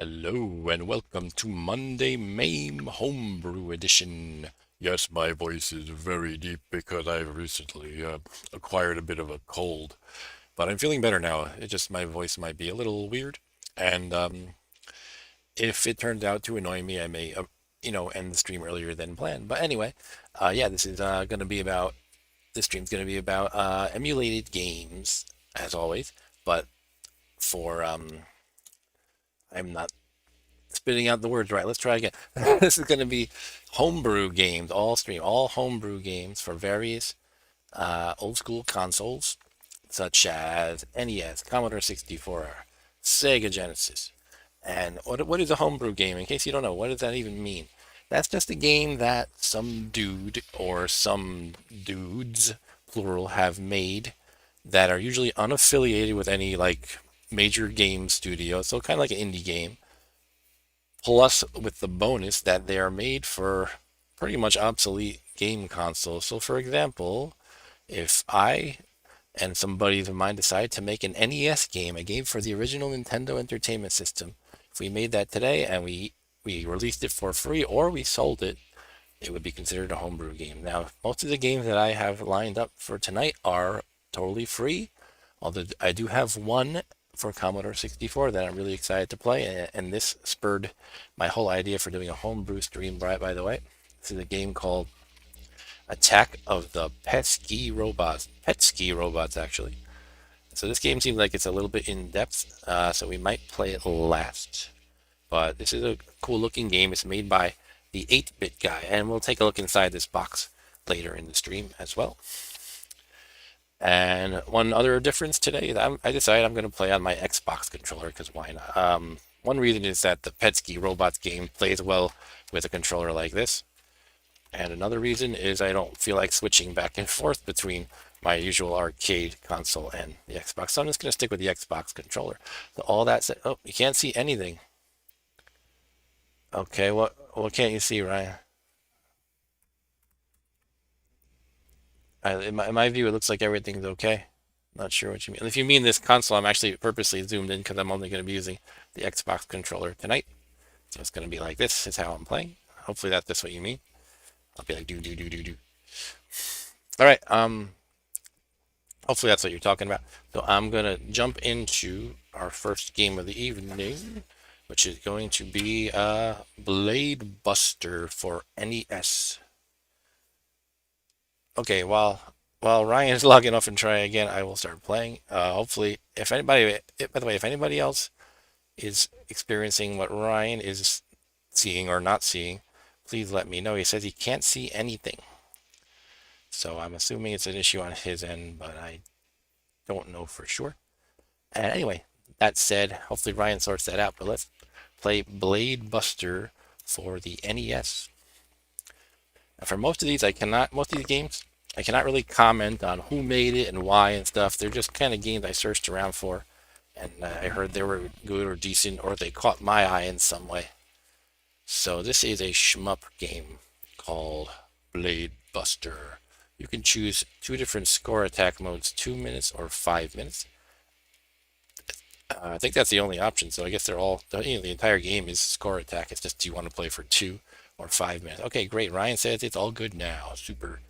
Hello and welcome to Monday MAME Homebrew Edition. Yes, my voice is very deep because I've recently acquired a bit of a cold, but I'm feeling better now. It just my voice might be a little weird, and if it turns out to annoy me, I may, end the stream earlier than planned. But anyway, yeah, this is going to be about this stream's going to be about emulated games as always, but for I'm not spitting out the words right. Let's try again. This is going to be homebrew games, all homebrew games for various old school consoles such as NES, Commodore 64, Sega Genesis. And what is a homebrew game? In case you don't know, what does that even mean? That's just a game that some dude or some dudes, plural, have made that are usually unaffiliated with any like major game studio. So kind of like an indie game, plus with the bonus that they are made for pretty much obsolete game consoles. So, for example, if I and some buddies of mine decide to make an NES game, a game for the original Nintendo Entertainment System, if we made that today and we released it for free or we sold it, it would be considered a homebrew game. Now, most of the games that I have lined up for tonight are totally free, although I do have one for Commodore 64 that I'm really excited to play, and this spurred my whole idea for doing a homebrew stream, by the way. This is a game called Attack of the Pesky Robots. Petski Robots, actually. So this game seems like it's a little bit in depth, so we might play it last. But this is a cool looking game. It's made by the 8-bit guy, and we'll take a look inside this box later in the stream as well. And one other difference today, I decided I'm going to play on my Xbox controller, because why not? One reason is that the Petski Robots game plays well with a controller like this. And another reason is I don't feel like switching back and forth between my usual arcade console and the Xbox. So I'm just going to stick with the Xbox controller. So all that said, oh, you can't see anything. Okay, what can't you see, Ryan? In my view, it looks like everything's okay. Not sure what you mean. If you mean this console, I'm actually purposely zoomed in because I'm only going to be using the Xbox controller tonight. So it's going to be like this is how I'm playing. Hopefully that's what you mean. I'll be like do do do do do. All right. Hopefully that's what you're talking about. So I'm gonna jump into our first game of the evening, which is going to be Blade Buster for NES. Okay, while Ryan is logging off and trying again, I will start playing. Hopefully, by the way, if anybody else is experiencing what Ryan is seeing or not seeing, please let me know. He says he can't see anything. So I'm assuming it's an issue on his end, but I don't know for sure. And anyway, that said, hopefully Ryan sorts that out. But let's play Blade Buster for the NES. And for most of these games, I cannot really comment on who made it and why and stuff. They're just kind of games I searched around for, and I heard they were good or decent, or they caught my eye in some way. So this is a shmup game called Blade Buster. You can choose two different score attack modes, 2 minutes or 5 minutes. I think that's the only option, so I guess the entire game is score attack. It's just, do you want to play for 2 or 5 minutes? Okay, great. Ryan says it's all good now. Super.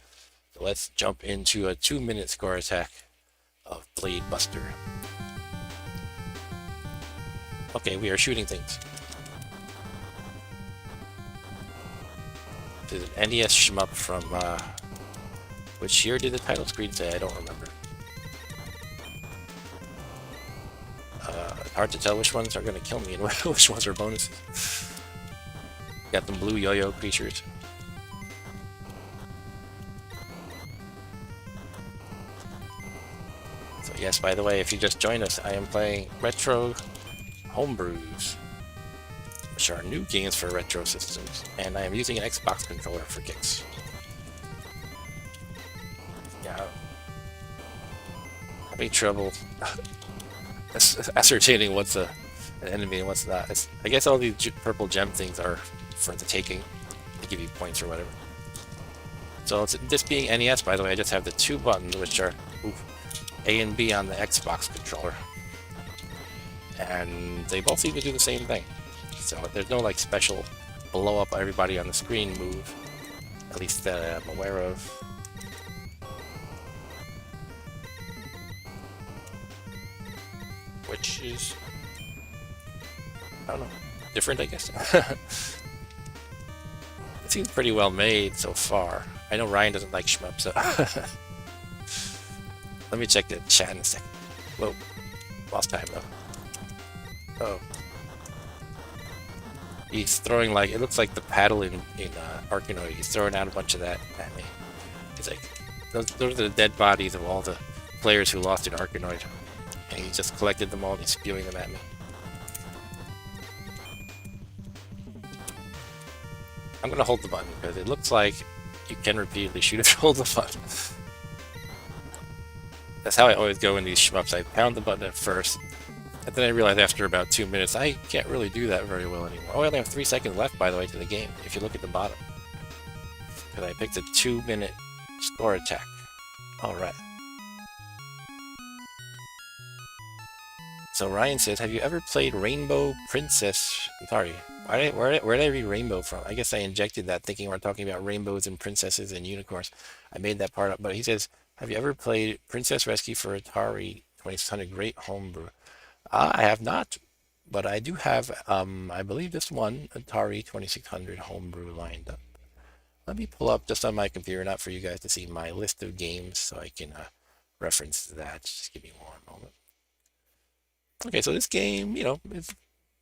So let's jump into a 2-minute score attack of Blade Buster. Okay, we are shooting things. This is an NES shmup from, which year did the title screen say? I don't remember. It's hard to tell which ones are going to kill me and which ones are bonuses. Got them blue yo-yo creatures. So yes, by the way, if you just joined us, I am playing Retro Homebrews, which are new games for retro systems, and I am using an Xbox controller for kicks. Yeah, having trouble ascertaining what's an enemy and what's not. I guess all these purple gem things are for the taking, to give you points or whatever. So this being NES, by the way, I just have the 2 buttons, which are A and B on the Xbox controller, and they both seem to do the same thing. So there's no like special blow up everybody on the screen move, at least that I'm aware of. Which is, I don't know, different, I guess. It seems pretty well made so far. I know Ryan doesn't like shmups, so let me check the chat in a second. Whoa, lost time though. Oh, he's throwing like, it looks like the paddle in Arkanoid. He's throwing out a bunch of that at me. He's like, those are the dead bodies of all the players who lost in Arkanoid. And he just collected them all and he's spewing them at me. I'm gonna hold the button because it looks like you can repeatedly shoot if you hold the button. That's how I always go in these shmups. I pound the button at first, and then I realize after about 2 minutes I can't really do that very well anymore. Oh, I only have 3 seconds left, by the way, to the game, if you look at the bottom. Because I picked a 2-minute score attack. Alright. So Ryan says, have you ever played Rainbow Princess? Sorry, where did I read Rainbow from? I guess I injected that thinking we're talking about rainbows and princesses and unicorns. I made that part up, but he says, have you ever played Princess Rescue for Atari 2600? Great homebrew. I have not, but I do have, I believe this one, Atari 2600 homebrew lined up. Let me pull up just on my computer, not for you guys to see, my list of games so I can reference that. Just give me one moment. Okay, so this game, you know, it's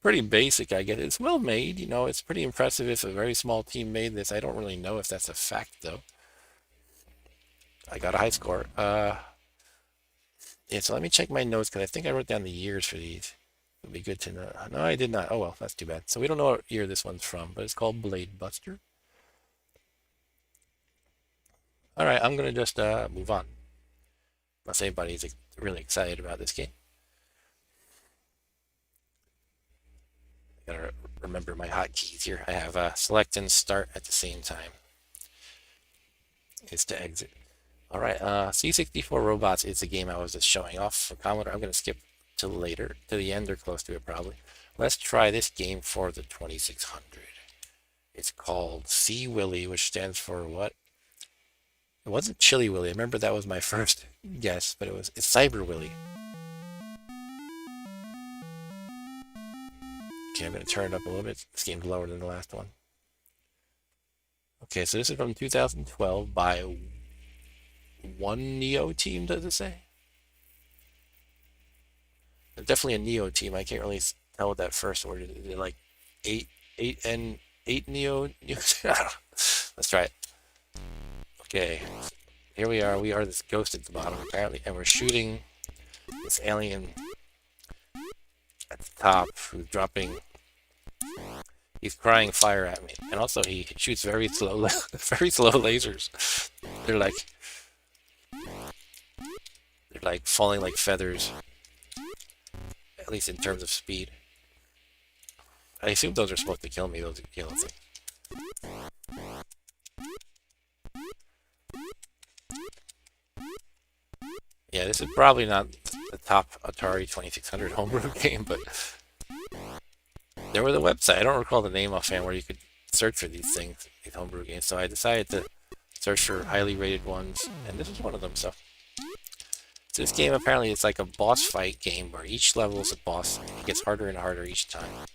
pretty basic, I guess. It's well made, you know, it's pretty impressive if a very small team made this. I don't really know if that's a fact, though. I got a high score. Yeah, so let me check my notes, because I think I wrote down the years for these. It would be good to know. No, I did not. Oh, well, that's too bad. So we don't know what year this one's from, but it's called Blade Buster. All right, I'm going to just move on. Unless anybody's really excited about this game. Gotta remember my hotkeys here. I have select and start at the same time. Is to exit. All right, C64 Robots is the game I was just showing off for Commodore. I'm going to skip to later, to the end or close to it probably. Let's try this game for the 2600. It's called C Willie, which stands for what? It wasn't Chili Willie. I remember that was my first guess, but it's Cyber Willie. Okay, I'm going to turn it up a little bit. This game's lower than the last one. Okay, so this is from 2012 by one Neo team, does it say? It's definitely a Neo team. I can't really tell what that first word is. Is it like 8 Neo? Let's try it. Okay, here we are. We are this ghost at the bottom, apparently, and we're shooting this alien at the top who's dropping. He's crying fire at me, and also he shoots very slow lasers. They're like falling like feathers, at least in terms of speed. I assume those are supposed to kill me, those yellow things. Yeah, this is probably not the top Atari 2600 homebrew game, but there was a website, I don't recall the name offhand, where you could search for these things, these homebrew games, so I decided to search for highly rated ones, and this is one of them. So this game apparently is like a boss fight game where each level is a boss. It gets harder and harder each time.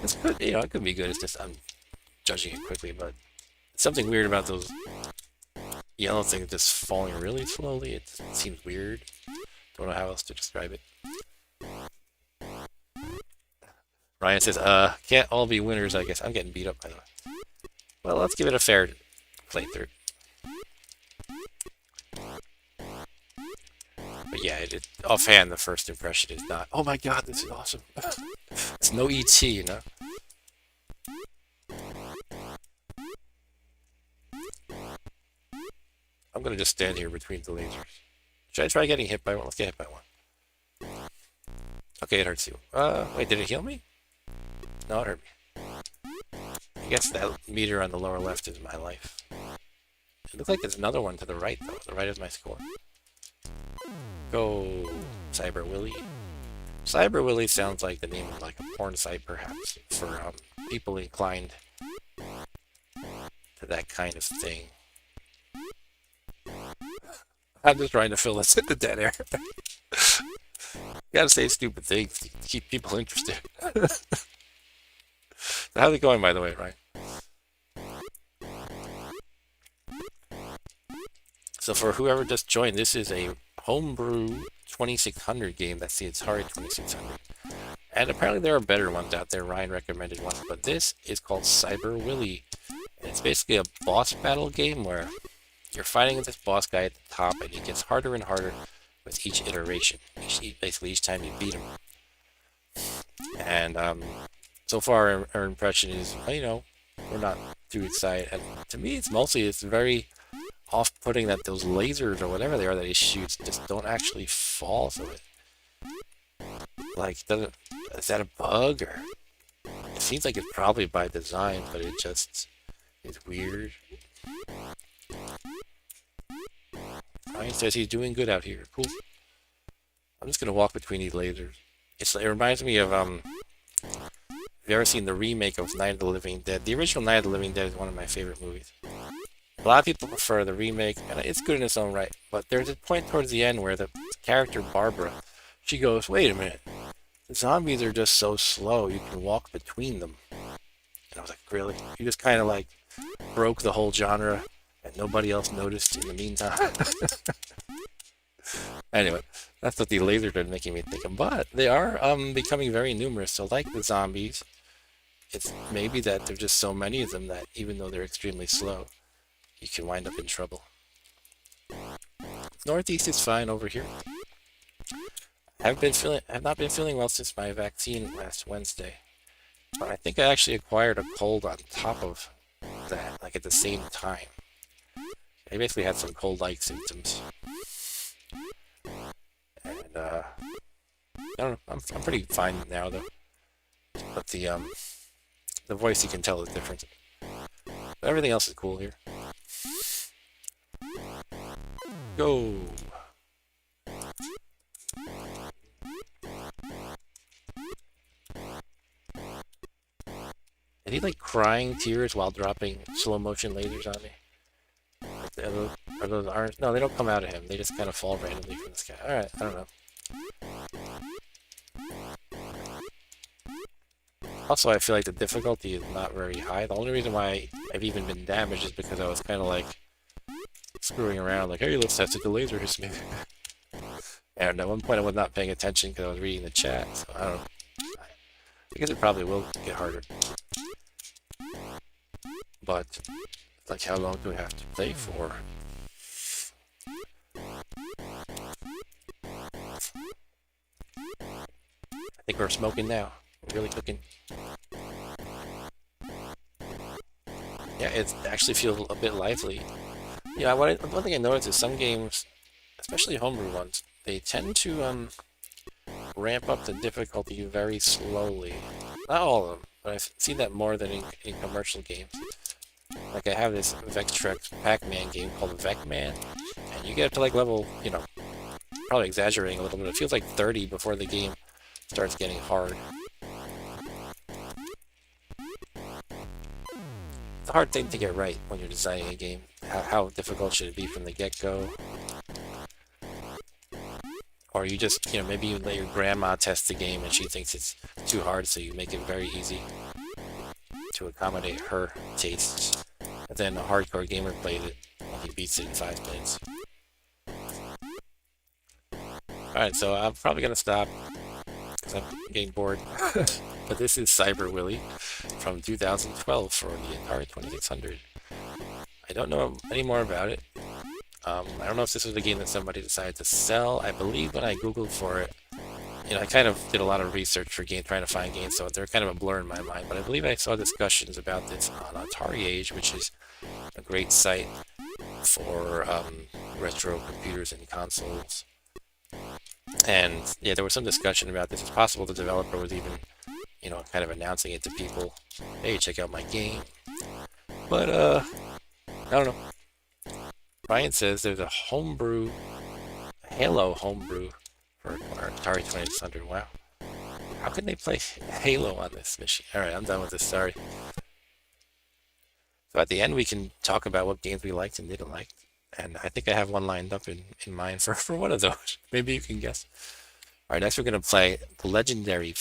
It's good, you know, it could be good. It's just I'm judging it quickly, but it's something weird about those yellow things just falling really slowly. It seems weird. Don't know how else to describe it. Ryan says, can't all be winners, I guess. I'm getting beat up, by the way. Well, let's give it a fair playthrough. But yeah, offhand, the first impression is not, oh my god, this is awesome. It's no ET, you know? I'm gonna just stand here between the lasers. Should I try getting hit by one? Let's get hit by one. Okay, it hurts you. Wait, did it heal me? No, it hurt me. I guess that meter on the lower left is my life. It looks like there's another one to the right, though. The right is my score. Go, Cyber Willie. Cyber Willie sounds like the name of like a porn site, perhaps, for people inclined to that kind of thing. I'm just trying to fill this in the dead air. Gotta say stupid things to keep people interested. So how's it going, by the way, Ryan? So for whoever just joined, this is a Homebrew 2600 game. That's the Atari 2600. And apparently there are better ones out there. Ryan recommended one. But this is called Cyber Willie. And it's basically a boss battle game where you're fighting this boss guy at the top, and it gets harder and harder with each iteration. Basically, each time you beat him. And so far, our impression is, well, we're not too excited. And to me, it's very off-putting that those lasers or whatever they are that he shoots just don't actually fall. So it, like, is that a bug, or it seems like it's probably by design, but it just is weird. Ryan says he's doing good out here. Cool. I'm just gonna walk between these lasers. It reminds me of have you ever seen the remake of Night of the Living Dead? The original Night of the Living Dead is one of my favorite movies. A lot of people prefer the remake, and it's good in its own right. But there's a point towards the end where the character Barbara, she goes, "Wait a minute, the zombies are just so slow. You can walk between them." And I was like, "Really? You just kind of like broke the whole genre, and nobody else noticed in the meantime?" Anyway, that's what the lasers are making me think of. But they are becoming very numerous. So like the zombies, it's maybe that there's just so many of them that even though they're extremely slow, you can wind up in trouble. Northeast is fine over here. Have not been feeling well since my vaccine last Wednesday. But I think I actually acquired a cold on top of that, like at the same time. I basically had some cold-like symptoms. And I don't know, I'm pretty fine now though. But the voice, you can tell is different. But everything else is cool here. Go! Is he like crying tears while dropping slow motion lasers on me? Are those orange? No, they don't come out of him. They just kind of fall randomly from the sky. Alright, I don't know. Also, I feel like the difficulty is not very high. The only reason why I've even been damaged is because I was kind of like screwing around, like, hey, let's test if the laser hits me. And at one point I was not paying attention because I was reading the chat, so I don't know. I guess it probably will get harder. But, like, how long do we have to play for? I think we're smoking now. We're really cooking. Yeah, it actually feels a bit lively. Yeah, one thing I noticed is some games, especially homebrew ones, they tend to ramp up the difficulty very slowly. Not all of them, but I've seen that more than in commercial games. Like I have this Vectrex Pac-Man game called Vec-Man, and you get up to like level, probably exaggerating a little bit, it feels like 30 before the game starts getting hard. It's a hard thing to get right when you're designing a game. How difficult should it be from the get-go? Or you just, maybe you let your grandma test the game and she thinks it's too hard, so you make it very easy to accommodate her tastes. And then a hardcore gamer plays it and he beats it in 5 minutes. Alright, so I'm probably going to stop because I'm getting bored. But this is Cyber Willie from 2012 for the Atari 2600. I don't know any more about it. I don't know if this was a game that somebody decided to sell. I believe when I googled for it, I kind of did a lot of research for trying to find games, so they're kind of a blur in my mind. But I believe I saw discussions about this on Atari Age, which is a great site for retro computers and consoles. And yeah, there was some discussion about this. It's possible the developer was even, kind of announcing it to people. Hey, check out my game. But I don't know. Ryan says there's a Halo homebrew for Atari 2600. Wow. How can they play Halo on this machine? All right, I'm done with this. Sorry. So at the end, we can talk about what games we liked and didn't like. And I think I have one lined up in mind for one of those. Maybe you can guess. All right, next we're going to play the legendary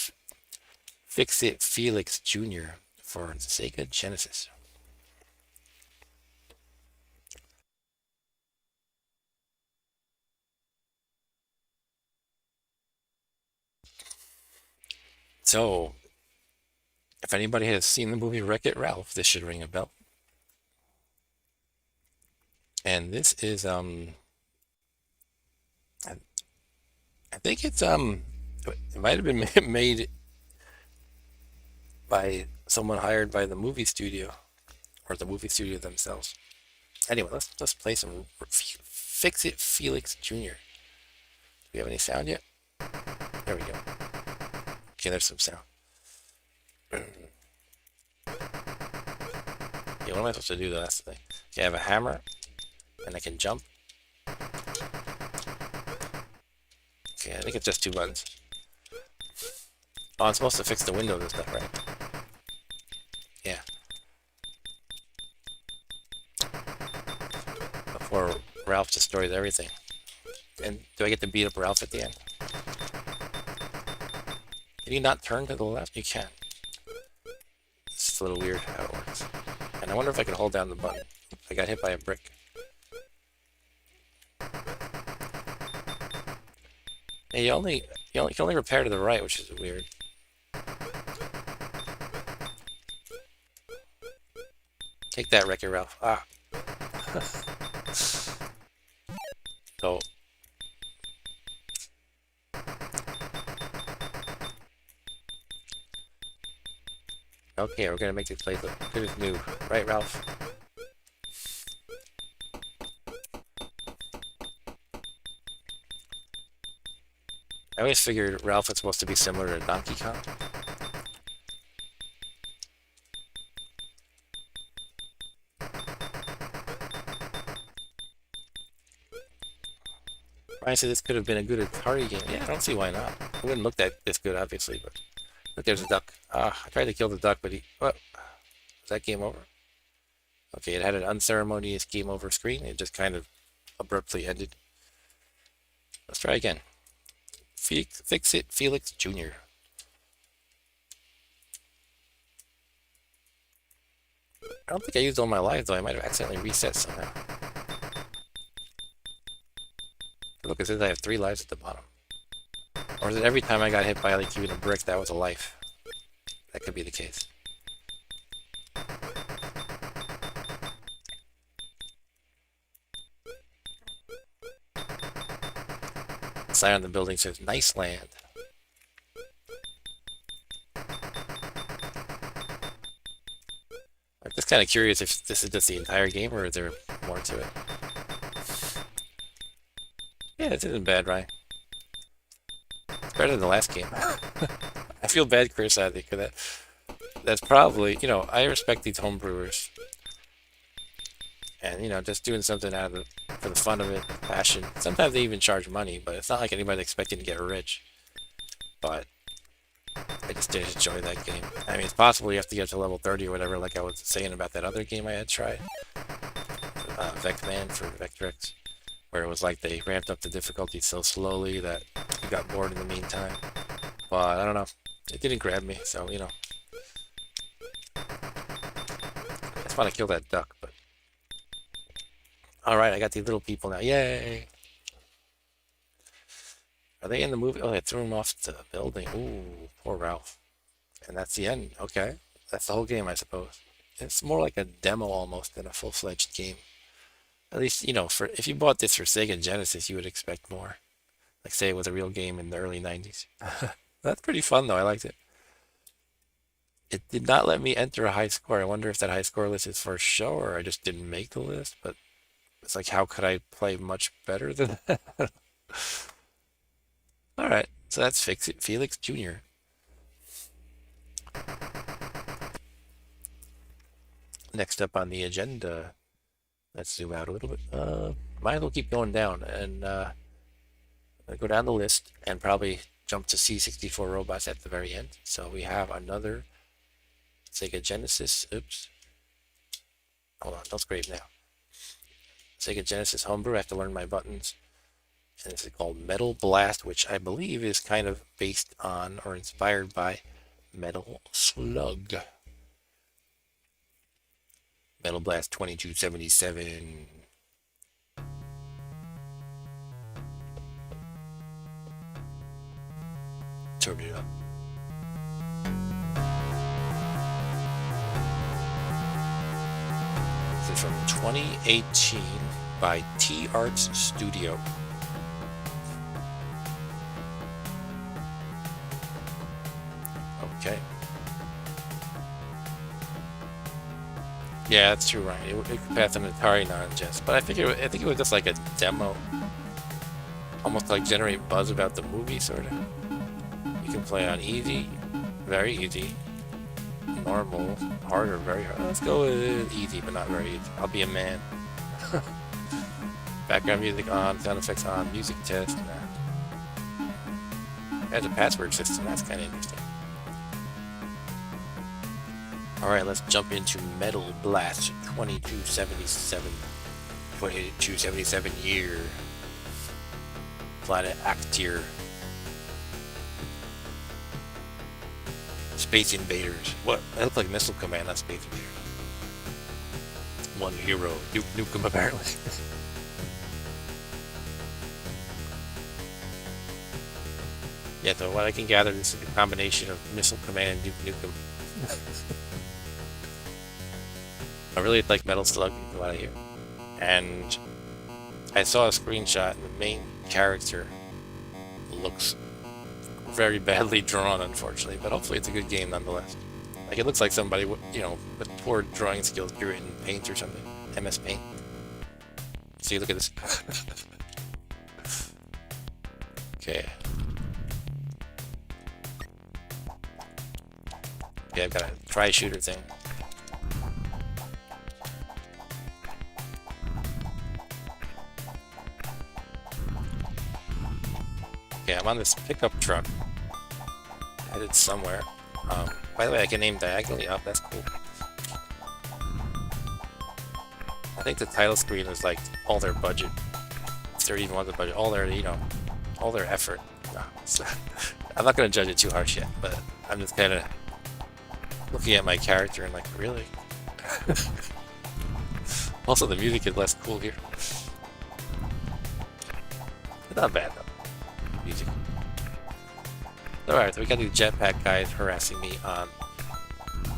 It Felix Jr. for Sega Genesis. So, if anybody has seen the movie Wreck-It Ralph, this should ring a bell. And this is I think it might have been made by someone hired by the movie studio or the movie studio themselves. Anyway, let's play some It Felix Jr. Do we have any sound yet? There we go. Okay, there's some sound. Okay, what am I supposed to do though? That's the thing. Okay, I have a hammer and I can jump. Okay, I think it's just 2 buttons. Oh, I'm supposed to fix the windows and stuff, right? Yeah. Before Ralph destroys everything. And do I get to beat up Ralph at the end? Can you not turn to the left? You can. It's just a little weird how it works. And I wonder if I can hold down the button. I got hit by a brick. Hey, you can only repair to the right, which is weird. Take that, Wreck-It Ralph. Ah. So. Okay, we're gonna make this place look good as new. Right, Ralph? I always figured Ralph was supposed to be similar to Donkey Kong. Ryan said this could have been a good Atari game. Yeah, I don't see why not. It wouldn't look this good, obviously, but look, there's a duck. Ah, I tried to kill the duck, but what? Was that game over? Okay, it had an unceremonious game over screen. It just kind of abruptly ended. Let's try again. Fix It Felix Jr. I don't think I used all my lives, though. I might have accidentally reset somehow. Look, it says I have 3 lives at the bottom. Or is it every time I got hit by like even a brick, that was a life? That could be the case. The sign on the building says, "Nice land." I'm just kind of curious if this is just the entire game or is there more to it. Yeah, this isn't bad, Ryan. It's better than the last game. I feel bad criticizing because that's probably, I respect these homebrewers. And, just doing something for the fun of it, passion. Sometimes they even charge money, but it's not like anybody's expecting to get rich. But I just didn't enjoy that game. I mean, it's possible you have to get to level 30 or whatever, like I was saying about that other game I had tried. Vecman for Vectrex, where it was like they ramped up the difficulty so slowly that you got bored in the meantime. But I don't know. It didn't grab me, so, I just want to kill that duck, but... Alright, I got these little people now. Yay! Are they in the movie? Oh, they threw him off the building. Ooh, poor Ralph. And that's the end. Okay. That's the whole game, I suppose. It's more like a demo almost than a full-fledged game. At least, if you bought this for Sega Genesis, you would expect more. Like, say it was a real game in the early 90s. That's pretty fun, though. I liked it. It did not let me enter a high score. I wonder if that high score list is for show or I just didn't make the list. But it's like, how could I play much better than that? All right, so that's It Felix Jr. Next up on the agenda, let's zoom out a little bit. Might as well keep going down and go down the list and probably jump to C64 robots at the very end. So we have another Sega Genesis. Oops. Hold on, don't scrape now. Sega Genesis Homebrew. I have to learn my buttons. And this is called Metal Blast, which I believe is kind of based on or inspired by Metal Slug. Metal Blast 2277. Turn it up. This is from 2018 by T Arts Studio. Okay. Yeah, that's true, Ryan. It could pass an Atari non-jest, but I think it was just like a demo, almost like generate buzz about the movie, sort of. You can play on easy, very easy, normal, hard, or very hard. Let's go with easy, but not very easy. I'll be a man. Background music on, sound effects on, music test. It has a password system. That's kind of interesting. Alright, let's jump into Metal Blast 2277 year. Planet Actier. Space Invaders. What? That looks like Missile Command, not Space Invaders. One hero. Nuke them, apparently. Yeah, so what I can gather, this is a combination of Missile Command and Nuke them. I really like Metal Slug, from what I hear. And I saw a screenshot, and the main character looks very badly drawn, unfortunately, but hopefully it's a good game nonetheless. Like, it looks like somebody, you know, with poor drawing skills drew it in Paint or something. MS Paint. See, look at this. Okay. Okay, I've got a tri-shooter thing. Okay, I'm on this pickup truck. Headed somewhere. By the way, I can aim diagonally up. That's cool. I think the title screen is like all their budget. If there even was a budget, all their, you know, all their effort. No, I'm not gonna judge it too harsh yet, but I'm just kind of looking at my character and like, really? Also, the music is less cool here. It's not bad though. Music. Alright, so we got these jetpack guys harassing me on a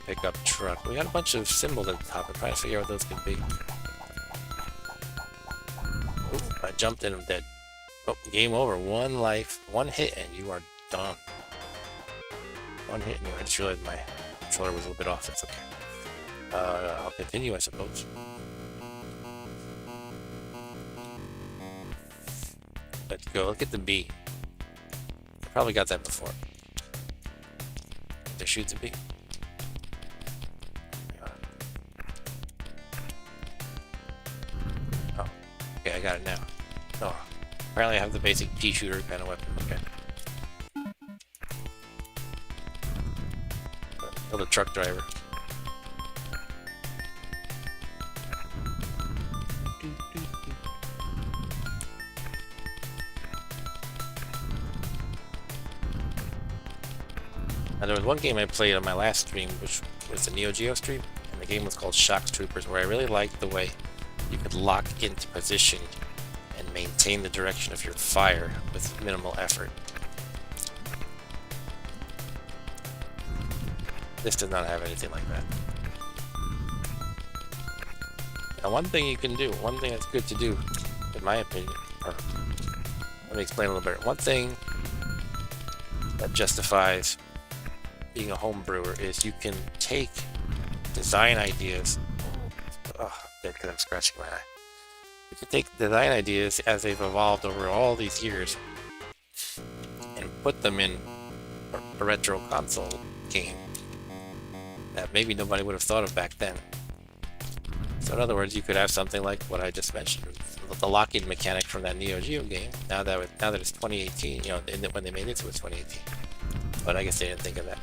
pickup truck. We got a bunch of symbols at the top. I'm trying to figure out what those could be. Ooh, I jumped in, I'm dead. Oh, game over. One life, one hit, and you are done. One hit, and I just realized my controller was a little bit off. That's okay. I'll continue, I suppose. Let's go. Look at the bee. Probably got that before. There shoots a bee. Oh, okay, I got it now. Oh, apparently I have the basic pea shooter kind of weapon. Okay. Kill the truck driver. Now, there was one game I played on my last stream, which was the Neo Geo stream, and the game was called Shock Troopers, where I really liked the way you could lock into position and maintain the direction of your fire with minimal effort. This does not have anything like that. Now, one thing you can do, one thing that's good to do, in my opinion, or let me explain a little bit. One thing that justifies being a home brewer is you can take design ideas. Oh, dead because I'm scratching my eye. You can take design ideas as they've evolved over all these years and put them in a retro console game that maybe nobody would have thought of back then. So in other words, you could have something like what I just mentioned, the locking mechanic from that Neo Geo game. Now that it's 2018, you know, when they made it, it was 2018. But I guess they didn't think of that,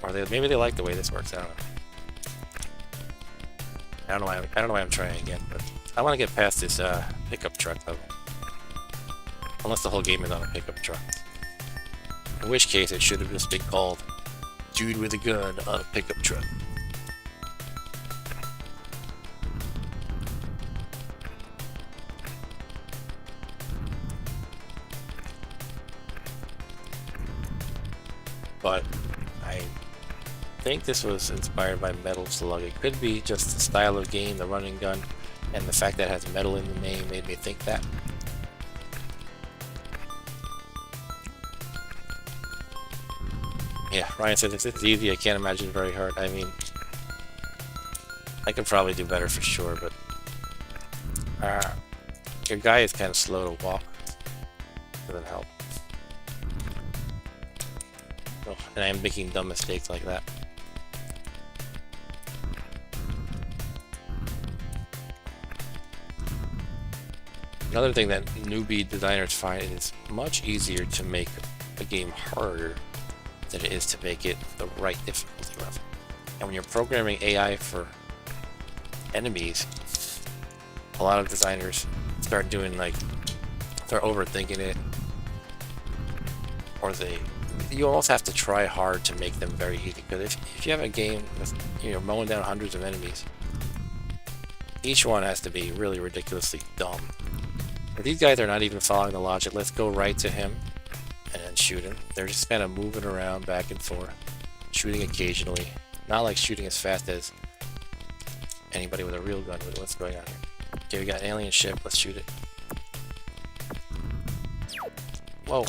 or maybe they like the way this works. I don't know. I don't know why I'm trying again, but I want to get past this pickup truck level. Unless the whole game is on a pickup truck. In which case, it should have just been called Dude with a Gun on a Pickup Truck. But I think this was inspired by Metal Slug. It could be just the style of game, the running gun, and the fact that it has metal in the name made me think that. Yeah, Ryan said this is easy. I can't imagine it very hard. I mean, I could probably do better for sure, but your guy is kind of slow to walk. Doesn't help. Oh, and I am making dumb mistakes like that. Another thing that newbie designers find is much easier to make a game harder than it is to make it the right difficulty level. And when you're programming AI for enemies, a lot of designers start overthinking it, or you almost have to try hard to make them very easy. Because if you have a game with, you know, mowing down hundreds of enemies, each one has to be really ridiculously dumb. But these guys are not even following the logic. Let's go right to him and then shoot him. They're just kind of moving around back and forth, shooting occasionally. Not like shooting as fast as anybody with a real gun would. What's going on here? Okay, we got an alien ship. Let's shoot it. Whoa.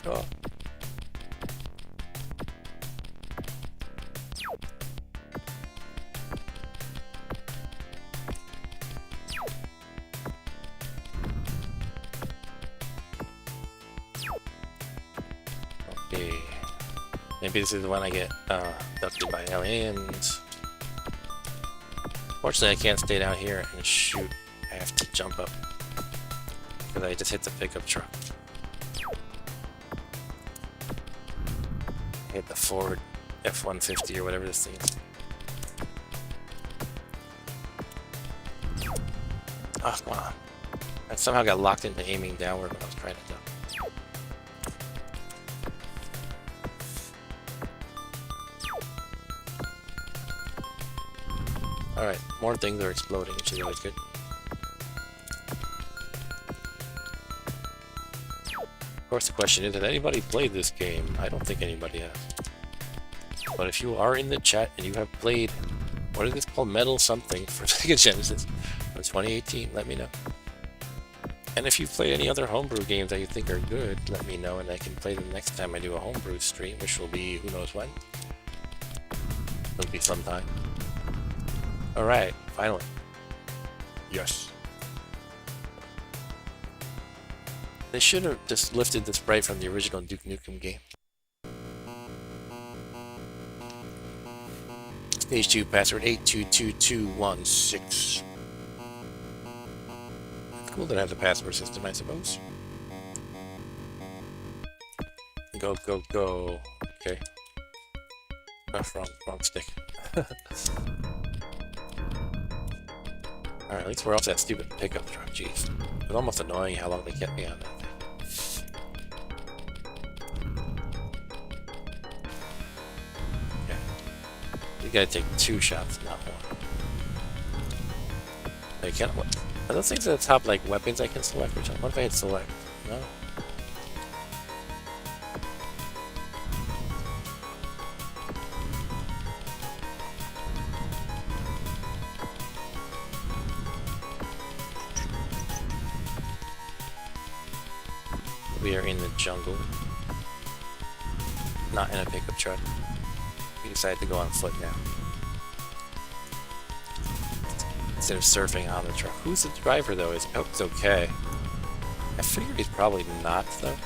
Oh. Okay. Maybe this is when I get abducted by aliens. Fortunately, I can't stay down here and shoot. I have to jump up because I just hit the pickup truck. Hit the Ford F-150 or whatever this thing is. Oh, come on. I somehow got locked into aiming downward when I was trying to jump. Alright, more things are exploding, which is always good. Of course, the question is, has anybody played this game? I don't think anybody has. But if you are in the chat and you have played, what is this called? Metal something for Sega Genesis from 2018, let me know. And if you've played any other homebrew games that you think are good, let me know and I can play them next time I do a homebrew stream, which will be who knows when. It'll be sometime. Alright, finally. Yes. They should have just lifted the sprite from the original Duke Nukem game. Stage 2, password 822216. Cool to have the password system, I suppose. Go, go, go. Okay. Oh, wrong stick. Alright, at least we're off that stupid pickup truck, jeez. It was almost annoying how long they kept me on that thing. Yeah. You gotta take 2 shots, not 1. I can't. What? Are those things at the top like weapons I can select or something? What if I hit select? No? We are in the jungle. Not in a pickup truck. We decided to go on foot now. Instead of surfing on the truck. Who's the driver though? I hope he's okay. I figure he's probably not though.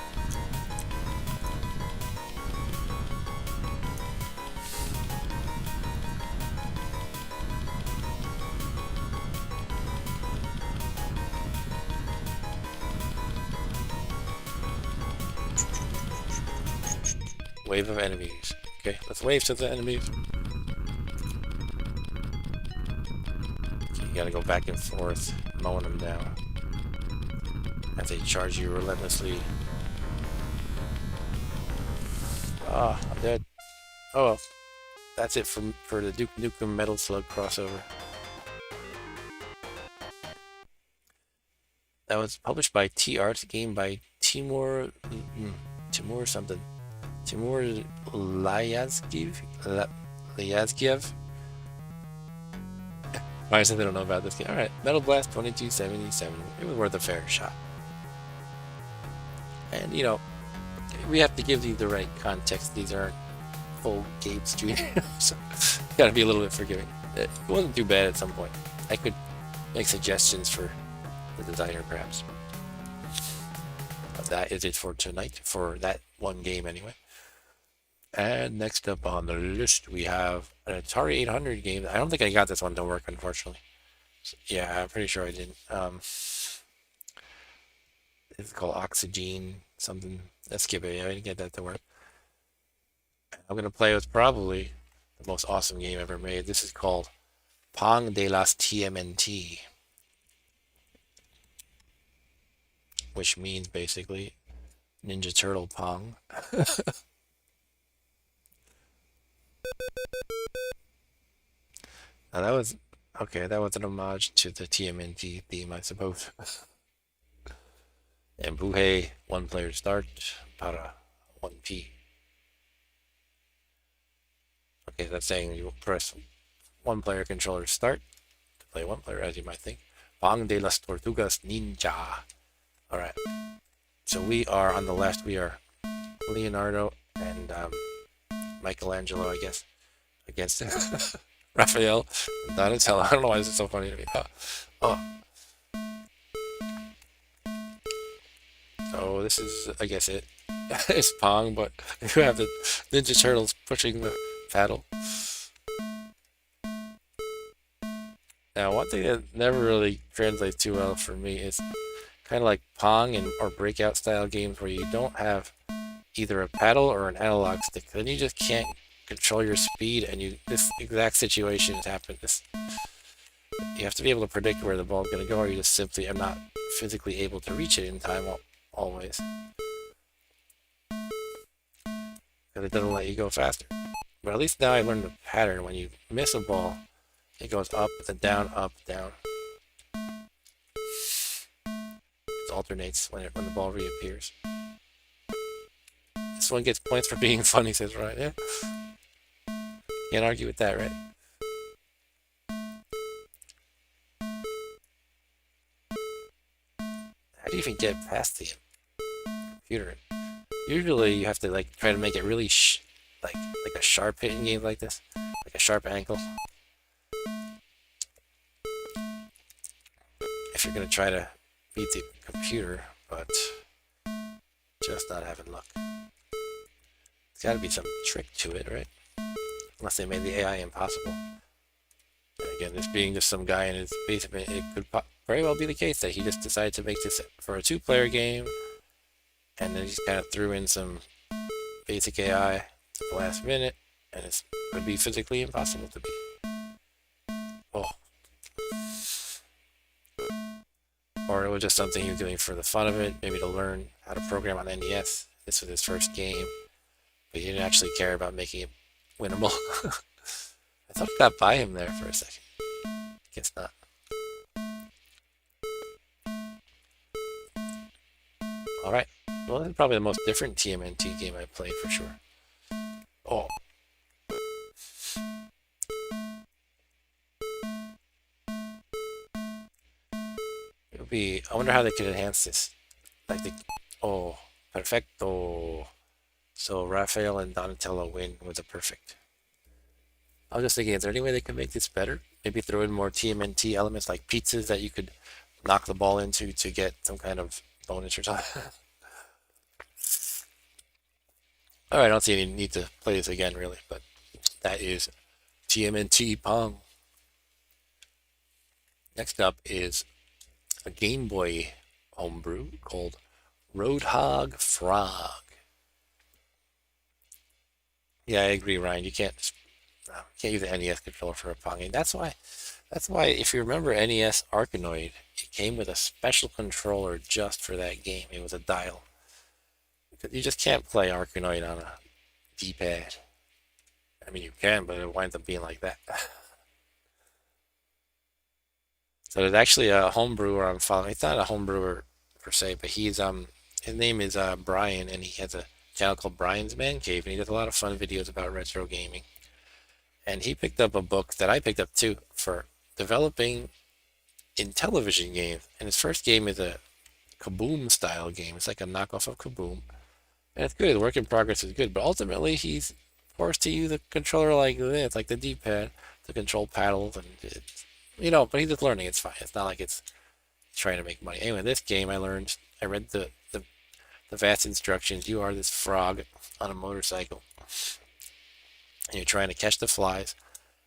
Wave of enemies. Okay, let's wave to the enemies. Okay, you gotta go back and forth, mowing them down as they charge you relentlessly. Ah, I'm dead. Oh well. That's it for the Duke Nukem Metal Slug crossover. That was published by T-Art, game by Timur something. Timur Lyazgiev? Why is it they don't know about this game? Alright, Metal Blast 2277. It was worth a fair shot. And, you know, we have to give these the right context. These aren't full game streamers, so gotta be a little bit forgiving. It wasn't too bad at some point. I could make suggestions for the designer, perhaps. But that is it for tonight, for that one game anyway. And next up on the list, we have an Atari 800 game. I don't think I got this one to work, unfortunately. So, yeah, I'm pretty sure I didn't. It's called Oxygen something. Let's skip it. I didn't get that to work. I'm going to play with probably the most awesome game ever made. This is called Pong De Las TNT, which means basically Ninja Turtle Pong. Now that was okay. That was an homage to the TMNT theme, I suppose. Empuje, one player start, para 1P. Okay, that's saying you press one player controller start to play one player, as you might think. Pong de las Tortugas Ninja. Alright. So we are on the left, we are Leonardo and Michelangelo, I guess, against Raphael and Donatello. I don't know why this is so funny to me. So this is, I guess, it. It's Pong, but you have the Ninja Turtles pushing the paddle. Now, one thing that never really translates too well for me is kind of like Pong or Breakout style games where you don't have either a paddle or an analog stick. Then you just can't control your speed, and this exact situation has happened. You have to be able to predict where the ball is going to go, or you just simply are not physically able to reach it in time always. Because it doesn't let you go faster. But at least now I learned the pattern. When you miss a ball, it goes up, then down, up, down. It alternates when the ball reappears. This one gets points for being funny, says Ryan. Yeah. Can't argue with that, right? How do you even get past the computer? Usually you have to like try to make it really like a sharp hit in games like this, like a sharp angle. If you're gonna try to beat the computer, but just not having luck. There's got to be some trick to it, right? Unless they made the AI impossible. And again, this being just some guy in his basement, it could very well be the case that he just decided to make this for a two-player game, and then he just kind of threw in some basic AI at the last minute, and it would be physically impossible to beat. Oh. Or it was just something he was doing for the fun of it, maybe to learn how to program on NES. This was his first game, but he didn't actually care about making it winnable. I thought I got by him there for a second. Guess not. Alright. Well, this is probably the most different TMNT game I've played for sure. Oh. It would be... I wonder how they could enhance this. Like the... Oh. Perfecto. So Raphael and Donatello win with a perfect. I was just thinking, is there any way they could make this better? Maybe throw in more TMNT elements like pizzas that you could knock the ball into to get some kind of bonus or something. Alright, I don't see any need to play this again, really, but that is TMNT Pong. Next up is a Game Boy homebrew called Roadhog Frog. Yeah, I agree, Ryan. You can't use the NES controller for a Pong game. That's why if you remember NES Arkanoid, it came with a special controller just for that game. It was a dial. You just can't play Arkanoid on a D-pad. I mean, you can, but it winds up being like that. So there's actually a homebrewer I'm following. It's not a homebrewer per se, but his name is Brian, and he has a channel called Brian's Man Cave, and he does a lot of fun videos about retro gaming. And he picked up a book that I picked up too for developing in television games. And his first game is a Kaboom style game. It's like a knockoff of Kaboom. And it's good. The work in progress is good. But ultimately, he's forced to use a controller like this, like the D-pad, to control paddles. And, but he's just learning. It's fine. It's not like it's trying to make money. Anyway, this game I read the vast instructions. You are this frog on a motorcycle. And you're trying to catch the flies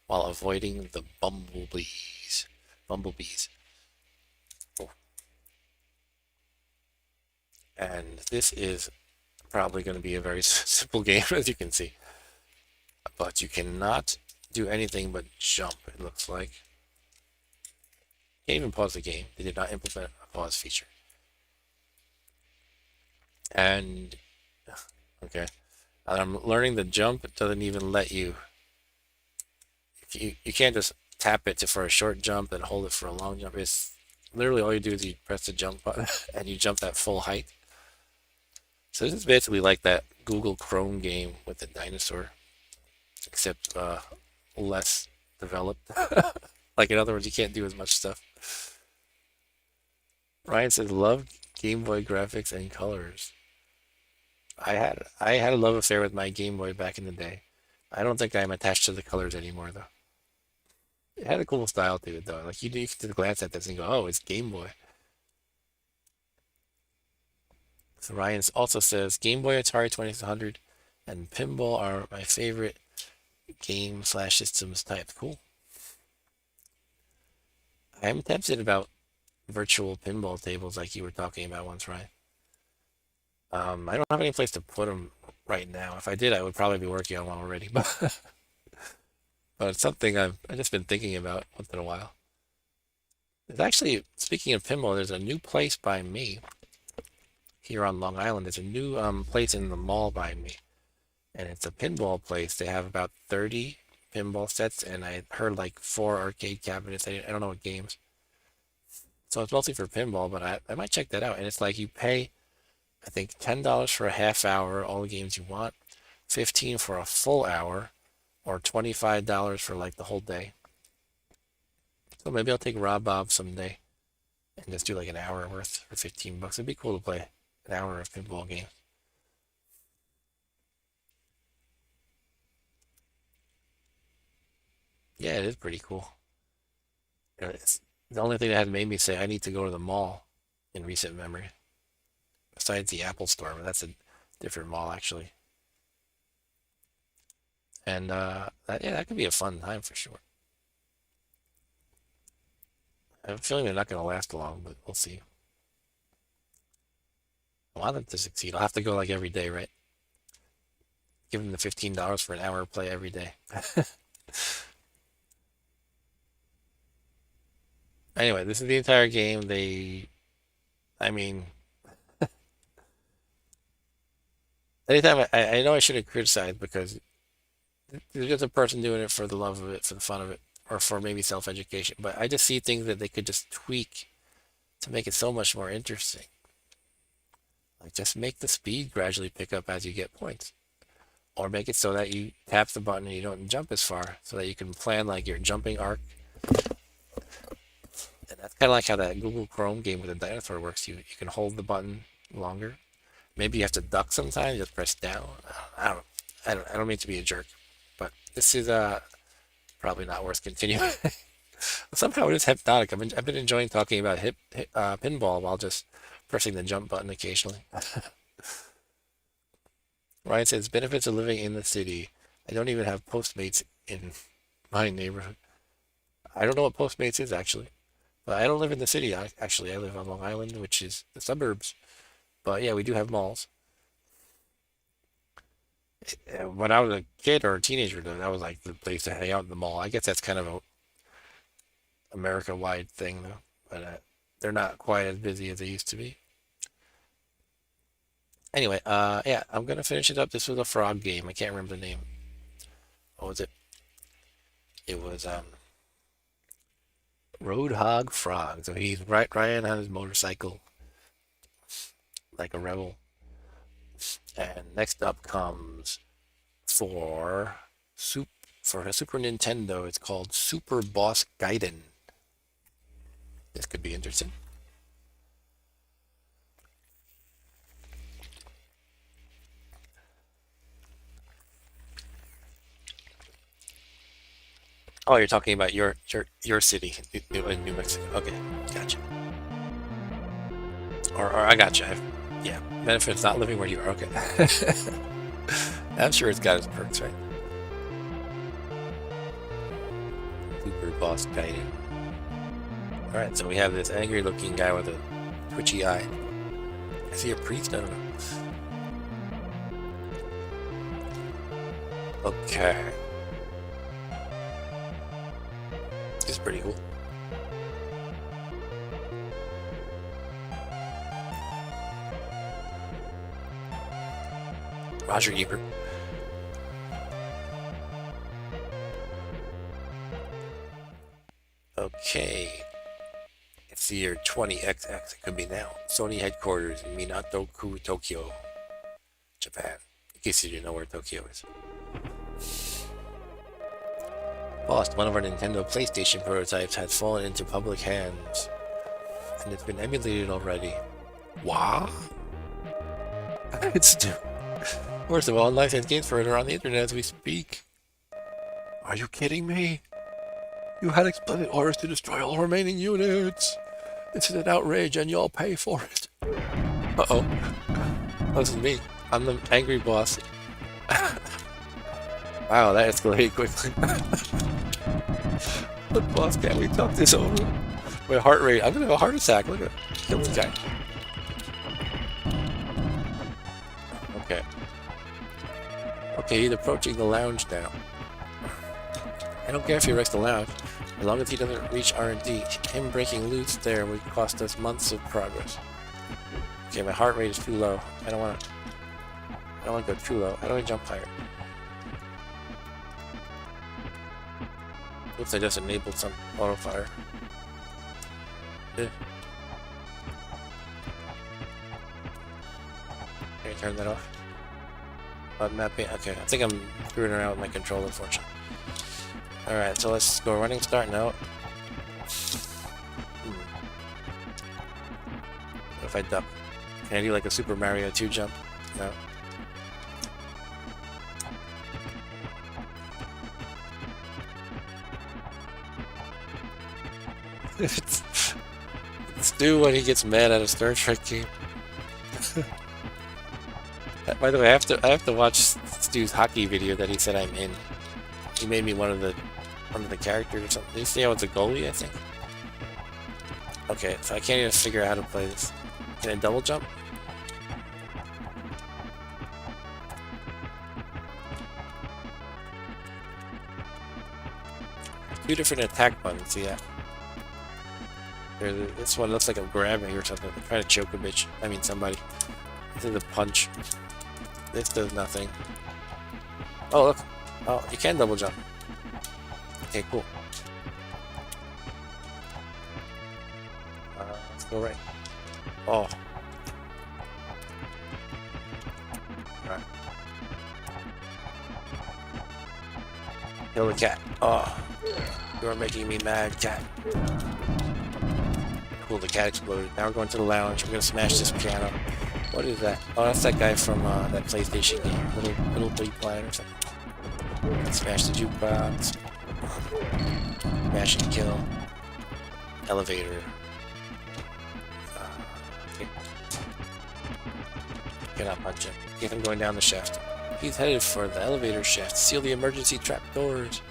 while avoiding the bumblebees. Bumblebees. Oh. And this is probably going to be a very simple game, as you can see. But you cannot do anything but jump, it looks like. Can't even pause the game. They did not implement a pause feature. And, okay. And I'm learning the jump. It doesn't even let you. You can't just tap it for a short jump and hold it for a long jump. It's literally all you do is you press the jump button and you jump that full height. So this is basically like that Google Chrome game with the dinosaur, except less developed. Like, in other words, you can't do as much stuff. Ryan says, love Game Boy graphics and colors. I had a love affair with my Game Boy back in the day. I don't think I'm attached to the colors anymore, though. It had a cool style to it, though. Like, you can just glance at this and go, oh, it's Game Boy. So Ryan also says, Game Boy, Atari 2600, and pinball are my favorite game/systems type. Cool. I'm tempted about virtual pinball tables like you were talking about once, Ryan. I don't have any place to put them right now. If I did, I would probably be working on one already. But it's something I've just been thinking about once in a while. There's actually, speaking of pinball, there's a new place by me here on Long Island. There's a new place in the mall by me, and it's a pinball place. They have about 30 pinball sets, and I heard like 4 arcade cabinets. I don't know what games. So it's mostly for pinball, but I might check that out. And it's like you pay, I think, $10 for a half hour, all the games you want, 15 for a full hour, or $25 for like the whole day. So maybe I'll take Rob Bob someday and just do like an hour worth for 15 bucks. It'd be cool to play an hour of pinball game. Yeah, it is pretty cool. It's the only thing that had made me say I need to go to the mall in recent memory, besides the Apple Store, but that's a different mall actually. And that could be a fun time for sure. I have a feeling they're not going to last long, but we'll see. I want them to succeed. I'll have to go like every day, right? Give them the $15 for an hour of play every day. Anyway, this is the entire game. I mean, anytime I know I shouldn't criticize because there's just a person doing it for the love of it, for the fun of it, or for maybe self-education. But I just see things that they could just tweak to make it so much more interesting. Like just make the speed gradually pick up as you get points. Or make it so that you tap the button and you don't jump as far, so that you can plan like your jumping arc. And that's kind of like how that Google Chrome game with the dinosaur works. You can hold the button longer. Maybe you have to duck sometimes, just press down. I don't mean to be a jerk, but this is probably not worth continuing. Somehow it is hypnotic. I've been enjoying talking about pinball while just pressing the jump button occasionally. Ryan says benefits of living in the city. I don't even have Postmates in my neighborhood. I don't know what Postmates is actually, but I don't live in the city. Actually, I live on Long Island, which is the suburbs. But yeah, we do have malls. When I was a kid or a teenager, though, that was like the place to hang out in the mall. I guess that's kind of a America-wide thing, though. But they're not quite as busy as they used to be. Anyway, yeah, I'm gonna finish it up. This was a frog game. I can't remember the name. What was it? It was Roadhog Frog. So he's riding on his motorcycle like a rebel. And next up comes for for a Super Nintendo. It's called Super Boss Gaiden. This could be interesting. Oh, you're talking about your city in New Mexico. Okay, gotcha. Or I gotcha. Yeah, benefits not living where you are. Okay. I'm sure it's got its perks, right? Super Boss Gaiden. Alright, so we have this angry looking guy with a twitchy eye. Is he a priest? I don't know. Okay. This is pretty cool. Roger Ebert. Okay. It's the year 20XX. It could be now. Sony headquarters in Minato-ku, Tokyo, Japan. In case you didn't know where Tokyo is. Lost, one of our Nintendo PlayStation prototypes has fallen into public hands. And it's been emulated already. What? It's new. First of all, licensed games for it are on the internet as we speak. Are you kidding me? You had explicit orders to destroy all remaining units. This is an outrage and you'll pay for it. Uh-oh. Listen to me. I'm the angry boss. Wow, that escalated quickly. Look, boss, can't we talk this over? My heart rate. I'm gonna have a heart attack. Look at it. Kill this guy. Okay. Okay, he's approaching the lounge now. I don't care if he wrecks the lounge, as long as he doesn't reach R&D. Him breaking loose there would cost us months of progress. Okay, my heart rate is too low. I don't want to go too low. How do I jump higher? Oops, I just enabled some auto fire. Can you turn that off? Mapping. Okay, I think I'm screwing around with my controller, unfortunately. Alright, so let's go running start now. What if I duck? Can I do like a Super Mario 2 jump? No. It's Stu when he gets mad at a Star Trek game. By the way, I have to watch Stu's hockey video that he said I'm in. He made me one of the characters or something. Did you see how it's a goalie, I think? Okay, so I can't even figure out how to play this. Can I double jump? Two different attack buttons, yeah. This one looks like I'm grabbing or something. I'm trying to choke a bitch. I mean somebody. This is a punch. This does nothing. Oh, look. Oh, you can double jump. Okay, cool. Let's go right. Oh. Alright. Kill the cat. Oh. You're making me mad, cat. Cool, the cat exploded. Now we're going to the lounge. We're gonna smash this piano. What is that? Oh, that's that guy from that PlayStation game. Little Big Planet or something. Smash the jukebox. Smash and kill. Elevator. Okay. Cannot punch him. Get him going down the shaft. He's headed for the elevator shaft. Seal the emergency trap doors.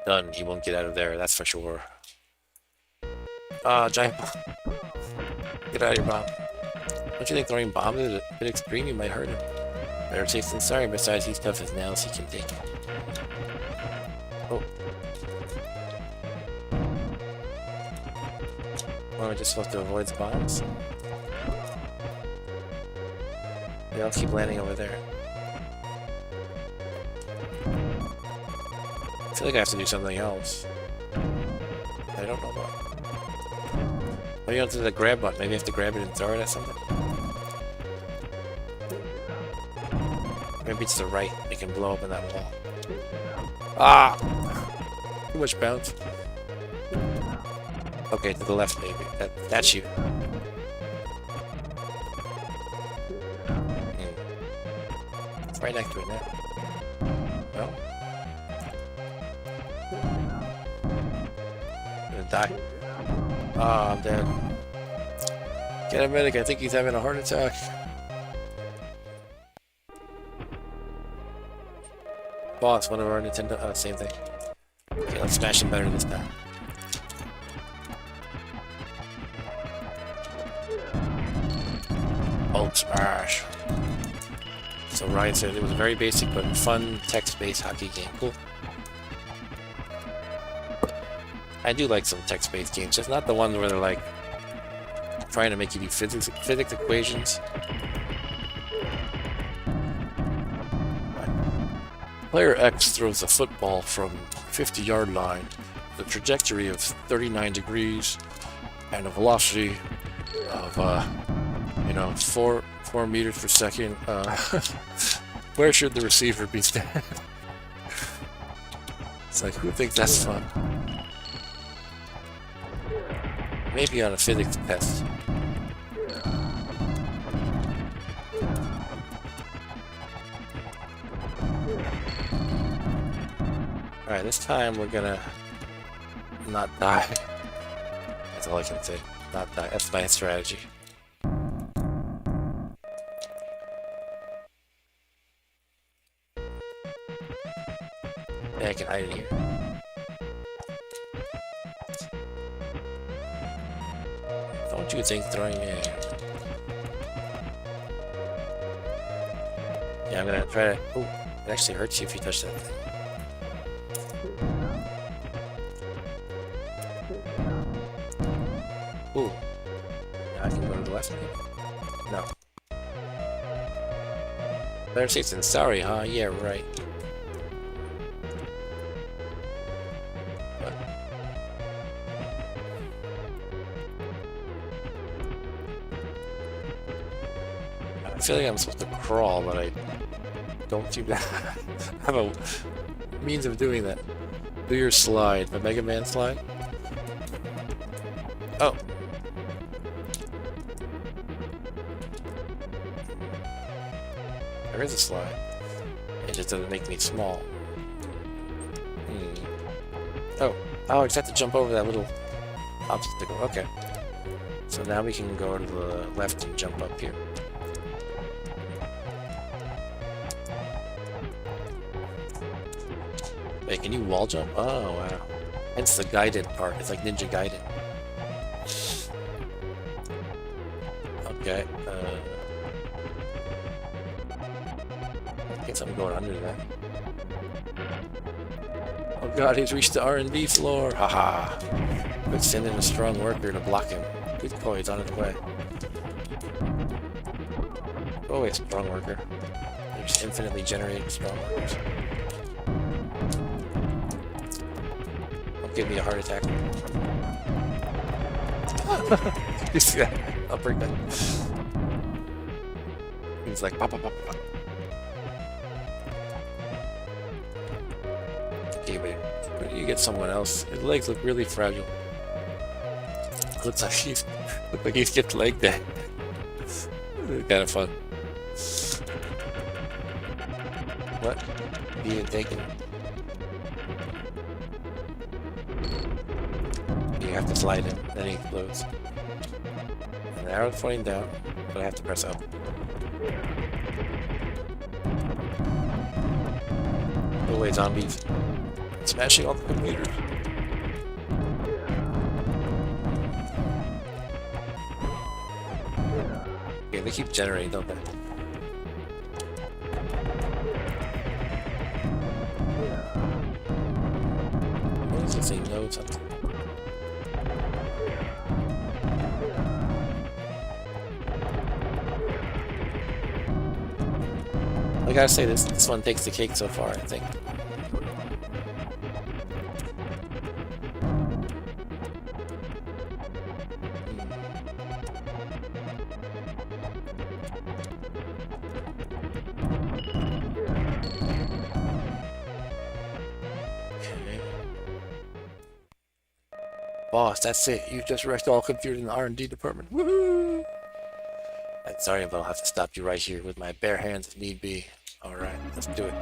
Done. He won't get out of there, that's for sure. Ah, giant bomb. Get out of here, bomb. Don't you think throwing bombs is a bit extreme? You might hurt him. Better safe than sorry. Besides, he's tough as nails. He can take it. Oh. Well, we're just supposed to avoid the bombs? They all keep landing over there. I feel like I have to do something else. I don't know what. Oh, you have to do the grab button. Maybe I have to grab it and throw it at something? Maybe it's the right. It can blow up in that wall. Ah! Too much bounce. Okay, to the left, maybe. That's you. It's right next to it now. No? I'm gonna die. Ah, I'm dead. Get a medic. I think he's having a heart attack. Boss, one of our Nintendo. Same thing. Okay, let's smash him better this time. Hulk smash. So Ryan said it was a very basic but fun text-based hockey game. Cool. I do like some text-based games, just not the ones where they're like trying to make you do physics equations. Player X throws a football from 50-yard line, the trajectory of 39 degrees, and a velocity of 4 meters per second. Where should the receiver be standing? It's like, who thinks that's fun? Maybe on a physics test. Alright, this time we're gonna not die. That's all I can say. Not die. That's my strategy. Yeah, I can hide in here. Don't you think throwing it? Yeah, I'm gonna try to. Oh, it actually hurts you if you touch that thing. Ooh. Now I can go to the left again. No. Better safe than sorry, huh? Yeah, right. What? I feel like I'm supposed to crawl, but I don't seem to have a means of doing that. Do your slide. The Mega Man slide? Oh. There is a slide. It just doesn't make me small. Oh. Oh, I just have to jump over that little obstacle. Okay. So now we can go to the left and jump up here. Wait, can you wall jump? Oh, wow. Hence the guided part. It's like Ninja Gaiden. Okay, I guess I'm going under that. Oh god, he's reached the R&D floor! Haha! Let's send in a strong worker to block him. Good call, he's on his way. Go away, strong worker. There's infinitely generating strong workers. Don't give me a heart attack. You see that? Uppercut. He's like, pop, pop, pop, pop. Okay, wait. You get someone else. His legs look really fragile. Looks like he skipped leg day. Kind of fun. What? You even taking it? You have to slide in, then he explodes. And the arrow's pointing down, but I have to press up. Go away, zombies. Smashing all the computers. Okay, They keep generating, don't they? What does it say? No something. I gotta say this one takes the cake so far, I think. Boss, that's it. You just wrecked all computers in the R&D department. Woohoo! I'm sorry, but I'll have to stop you right here with my bare hands if need be. Alright, let's do it.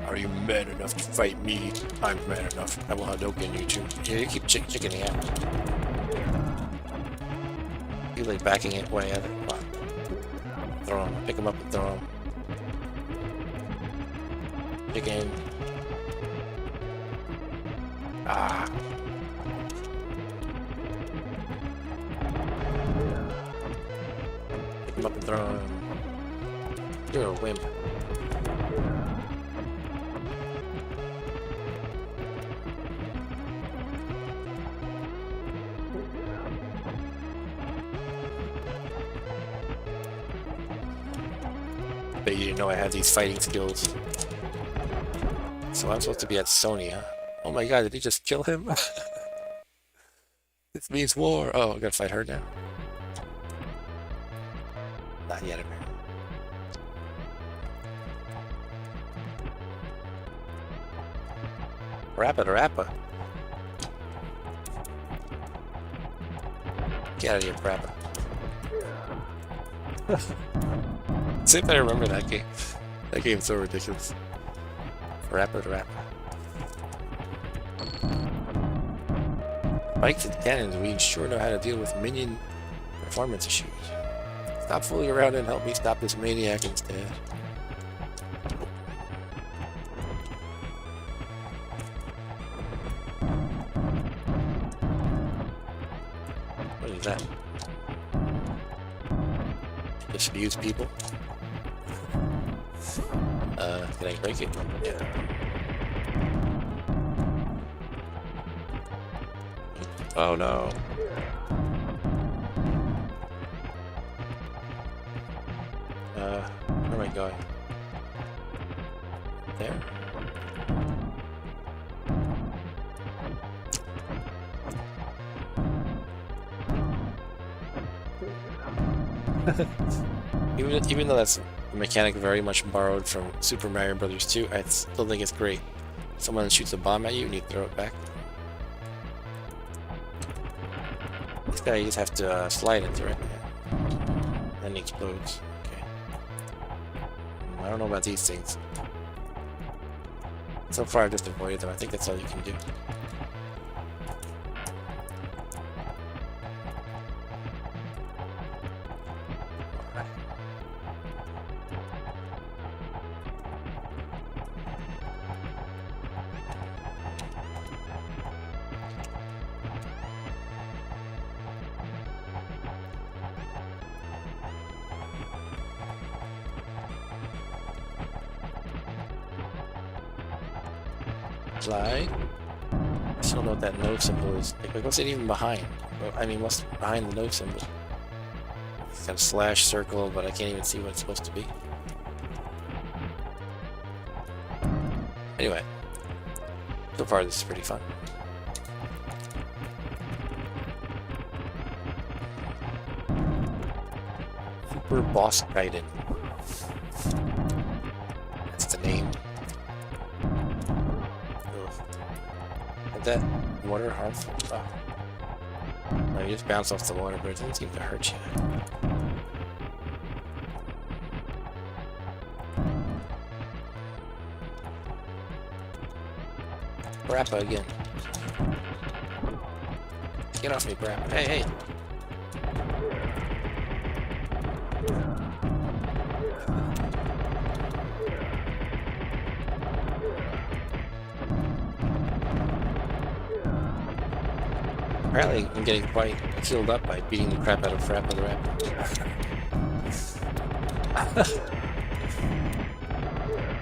Are you man enough to fight me? I'm man enough. I will Hadouken you too. Yeah, you keep chickening out. You like backing it way at it. Come on. Throw him. Pick him up and throw him. Chicken. Ah. Pick him up and throw him. You're a wimp. Bet you didn't know I had these fighting skills. So I'm supposed to be at Sony, huh? Oh my god, did he just kill him? This means war. Oh, I gotta fight her now. Not yet, apparently. Rappa. Get out of here, Rappa. See if I remember that game. That game's so ridiculous. Rappa. Spikes and cannons, we sure know how to deal with minion performance issues. Stop fooling around and help me stop this maniac instead. What is that? Just abuse people? Can I break it? Yeah. Oh no. Where am I going? There? Even though that's a mechanic very much borrowed from Super Mario Brothers 2, I still think it's great. Someone shoots a bomb at you and you throw it back. This guy you just have to slide into, right? Then he explodes. Okay. I don't know about these things. So far I've just avoided them. I think that's all you can do. Slide. I still don't know what that no symbol is. Like, what's it even behind? I mean, what's behind the no symbol? It's got a slash circle, but I can't even see what it's supposed to be. Anyway, so far this is pretty fun. Super Boss Gaiden. That's the name. That water harmful? Oh. No, you just bounce off the water, but it doesn't seem to hurt you. Brappa again. Get off me, Brappa. Hey! Apparently, I'm getting quite healed up by beating the crap out of Frappa the Rapper.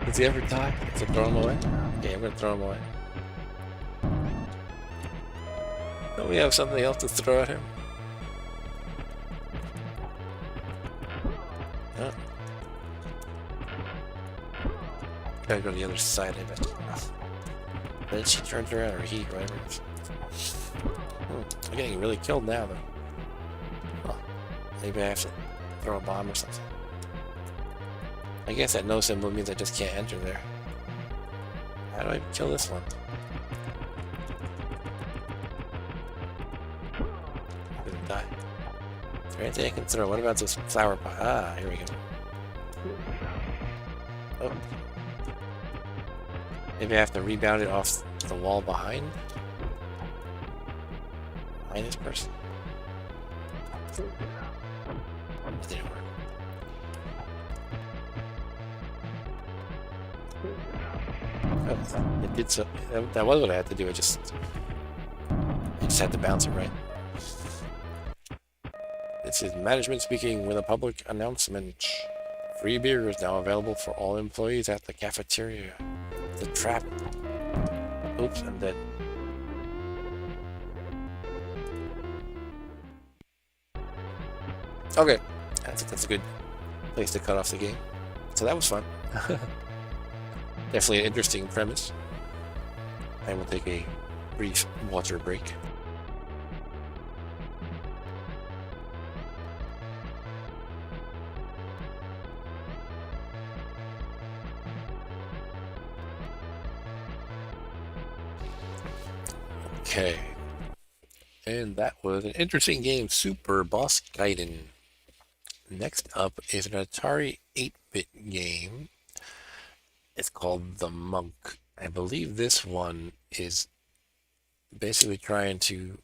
Does he ever die? So throw him away? Okay, I'm gonna throw him away. Don't we have something else to throw at him? Oh. Gotta go to the other side, I bet. Then she turns around, or he, whatever it is. I'm getting really killed now, though. Huh. Maybe I have to throw a bomb or something. I guess that no symbol means I just can't enter there. How do I kill this one? I'm gonna die. Is there anything I can throw? What about this flower pot? Ah, here we go. Oh. Maybe I have to rebound it off the wall behind? Behind this person? That didn't work. Oh, it did so. That was what I had to do. I just had to bounce it right. This is management speaking with a public announcement. Free beer is now available for all employees at the cafeteria. The trap. Oops, I'm dead. Okay, that's a good place to cut off the game. So that was fun. Definitely an interesting premise. I will take a brief water break. Okay. And that was an interesting game, Super Boss Gaiden. Next up is an Atari 8-bit game. It's called The Monk. I believe this one is basically trying to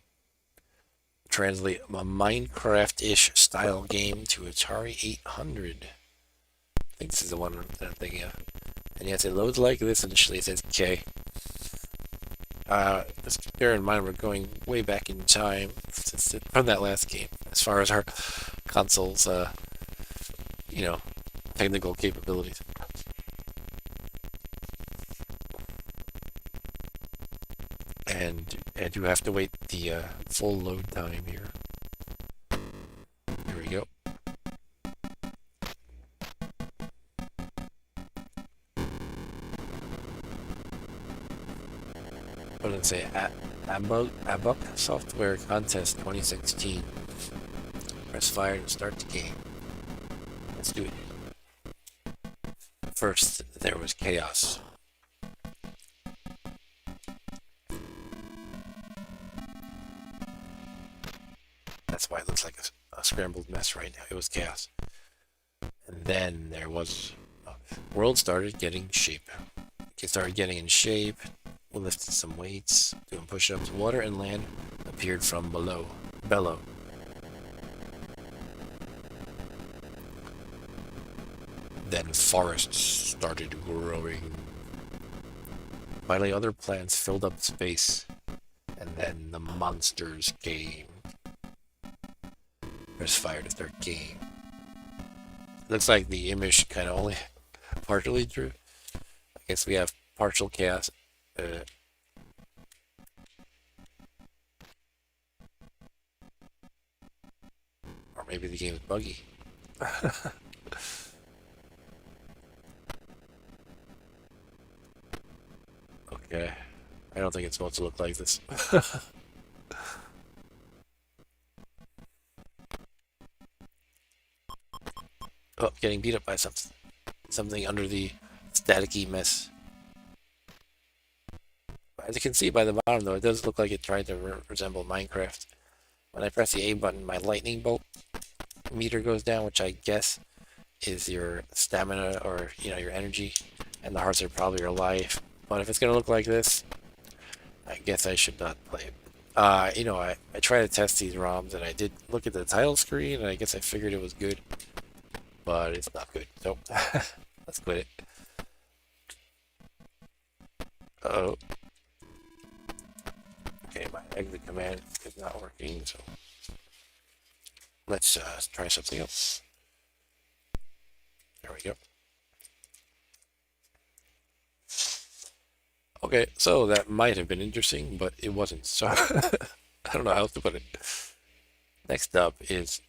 translate a Minecraft-ish style game to Atari 800. I think this is the one that I'm thinking of. And yes, it loads like this initially. It says K. Just bear in mind we're going way back in time from that last game as far as our console's technical capabilities. And I do have to wait the full load time here. Here we go. What did it say? Abuk Software Contest 2016. Press fire to start the game. Let's do it. First, there was chaos. That's why it looks like a scrambled mess right now. It was chaos. And then there was... world started getting shape. It started getting in shape. We lifted some weights, doing push-ups. Water and land appeared from below. Bellow. Then forests started growing. Finally, other plants filled up space. And then the monsters came. Press fire to start game. Looks like the image kind of only partially drew. I guess we have partial chaos. Or maybe the game is buggy. Okay. I don't think it's supposed to look like this. Oh, getting beat up by something under the staticky mess. As you can see by the bottom, though, it does look like it tried to resemble Minecraft. When I press the A button, my lightning bolt meter goes down, which I guess is your stamina or your energy, and the hearts are probably your life. But if it's gonna look like this, I guess I should not play it. I try to test these ROMs, and I did look at the title screen, and I guess I figured it was good, but it's not good. So let's quit it. Uh-oh. Okay, my exit command is not working, so let's try something else. There we go. Okay, so that might have been interesting, but it wasn't. So I don't know how else to put it. Next up is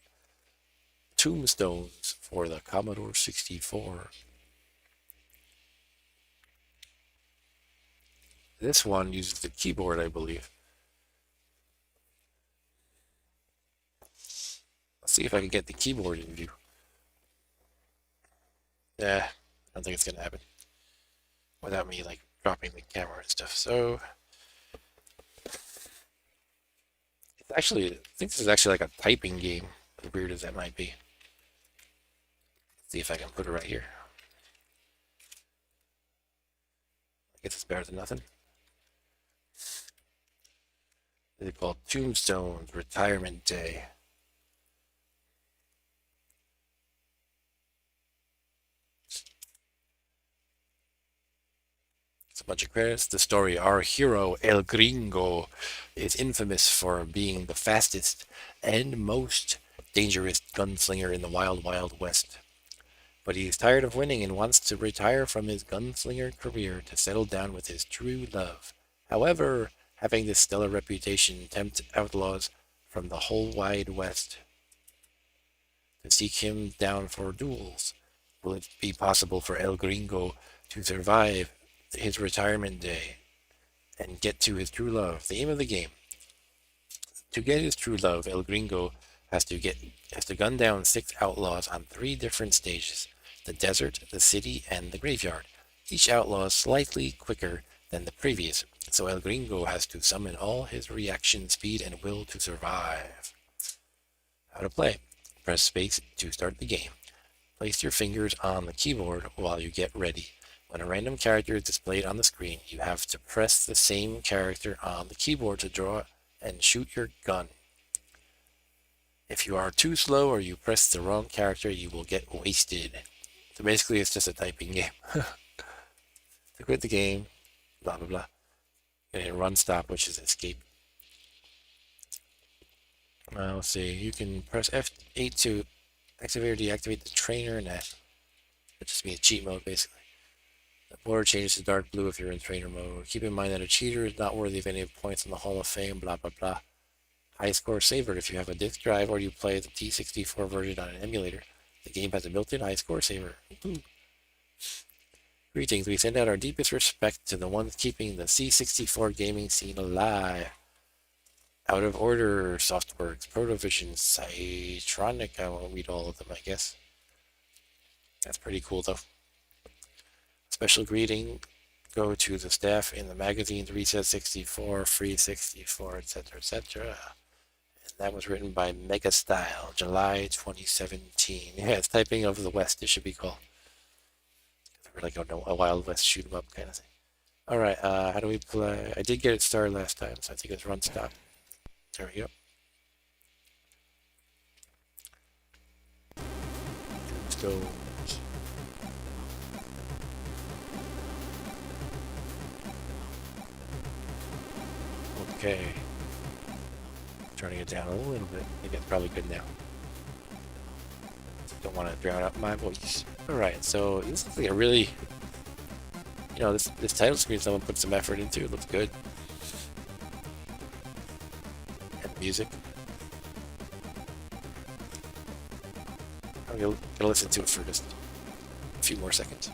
Tombstones for the Commodore 64. This one uses the keyboard, I believe. Let's see if I can get the keyboard in view. Yeah, I don't think it's gonna happen without me like dropping the camera and stuff. So it's actually, I think this is actually like a typing game, as weird as that might be. Let's see if I can put it right here. I guess it's better than nothing. They're called Tombstones Retirement Day. It's a bunch of credits. The story: our hero, El Gringo, is infamous for being the fastest and most dangerous gunslinger in the wild, wild west. But he is tired of winning and wants to retire from his gunslinger career to settle down with his true love. However, having this stellar reputation tempts outlaws from the whole wide west to seek him down for duels. Will it be possible for El Gringo to survive his retirement day and get to his true love? The aim of the game: to get his true love, El Gringo has to gun down 6 outlaws on 3 different stages: the desert, the city, and the graveyard. Each outlaw is slightly quicker than the previous, so El Gringo has to summon all his reaction speed and will to survive. How to play: press space to start the game. Place your fingers on the keyboard while you get ready. When a random character is displayed on the screen, you have to press the same character on the keyboard to draw and shoot your gun. If you are too slow or you press the wrong character, you will get wasted. So basically, it's just a typing game. To quit the game, blah blah blah. And run stop, which is escape. Let's see. You can press F8 to activate or deactivate the trainer net. That just means cheat mode, basically. The border changes to dark blue if you're in trainer mode. Keep in mind that a cheater is not worthy of any points in the Hall of Fame, blah blah blah. High score saver: if you have a disk drive or you play the T64 version on an emulator, the game has a built-in high score saver. Woo-hoo. Greetings, we send out our deepest respect to the ones keeping the C64 gaming scene alive. Out of Order, Softworks, Protovision, Cytronic. I won't read all of them, I guess. That's pretty cool, though. Special greeting go to the staff in the magazines Reset 64, Free 64, etc., etc. And that was written by Megastyle, July 2017. Yeah, it's Typing of the West, it should be called. We're like a Wild West shoot 'em up kind of thing. Alright, how do we play? I did get it started last time, so I think it's run stop. There we go. Tombstones. Okay. Turning it down a little bit. I think it's probably good now. Don't want to drown out my voice. Alright, so this looks like a really, this title screen someone put some effort into. It looks good. And music. I'm gonna listen to it for just a few more seconds.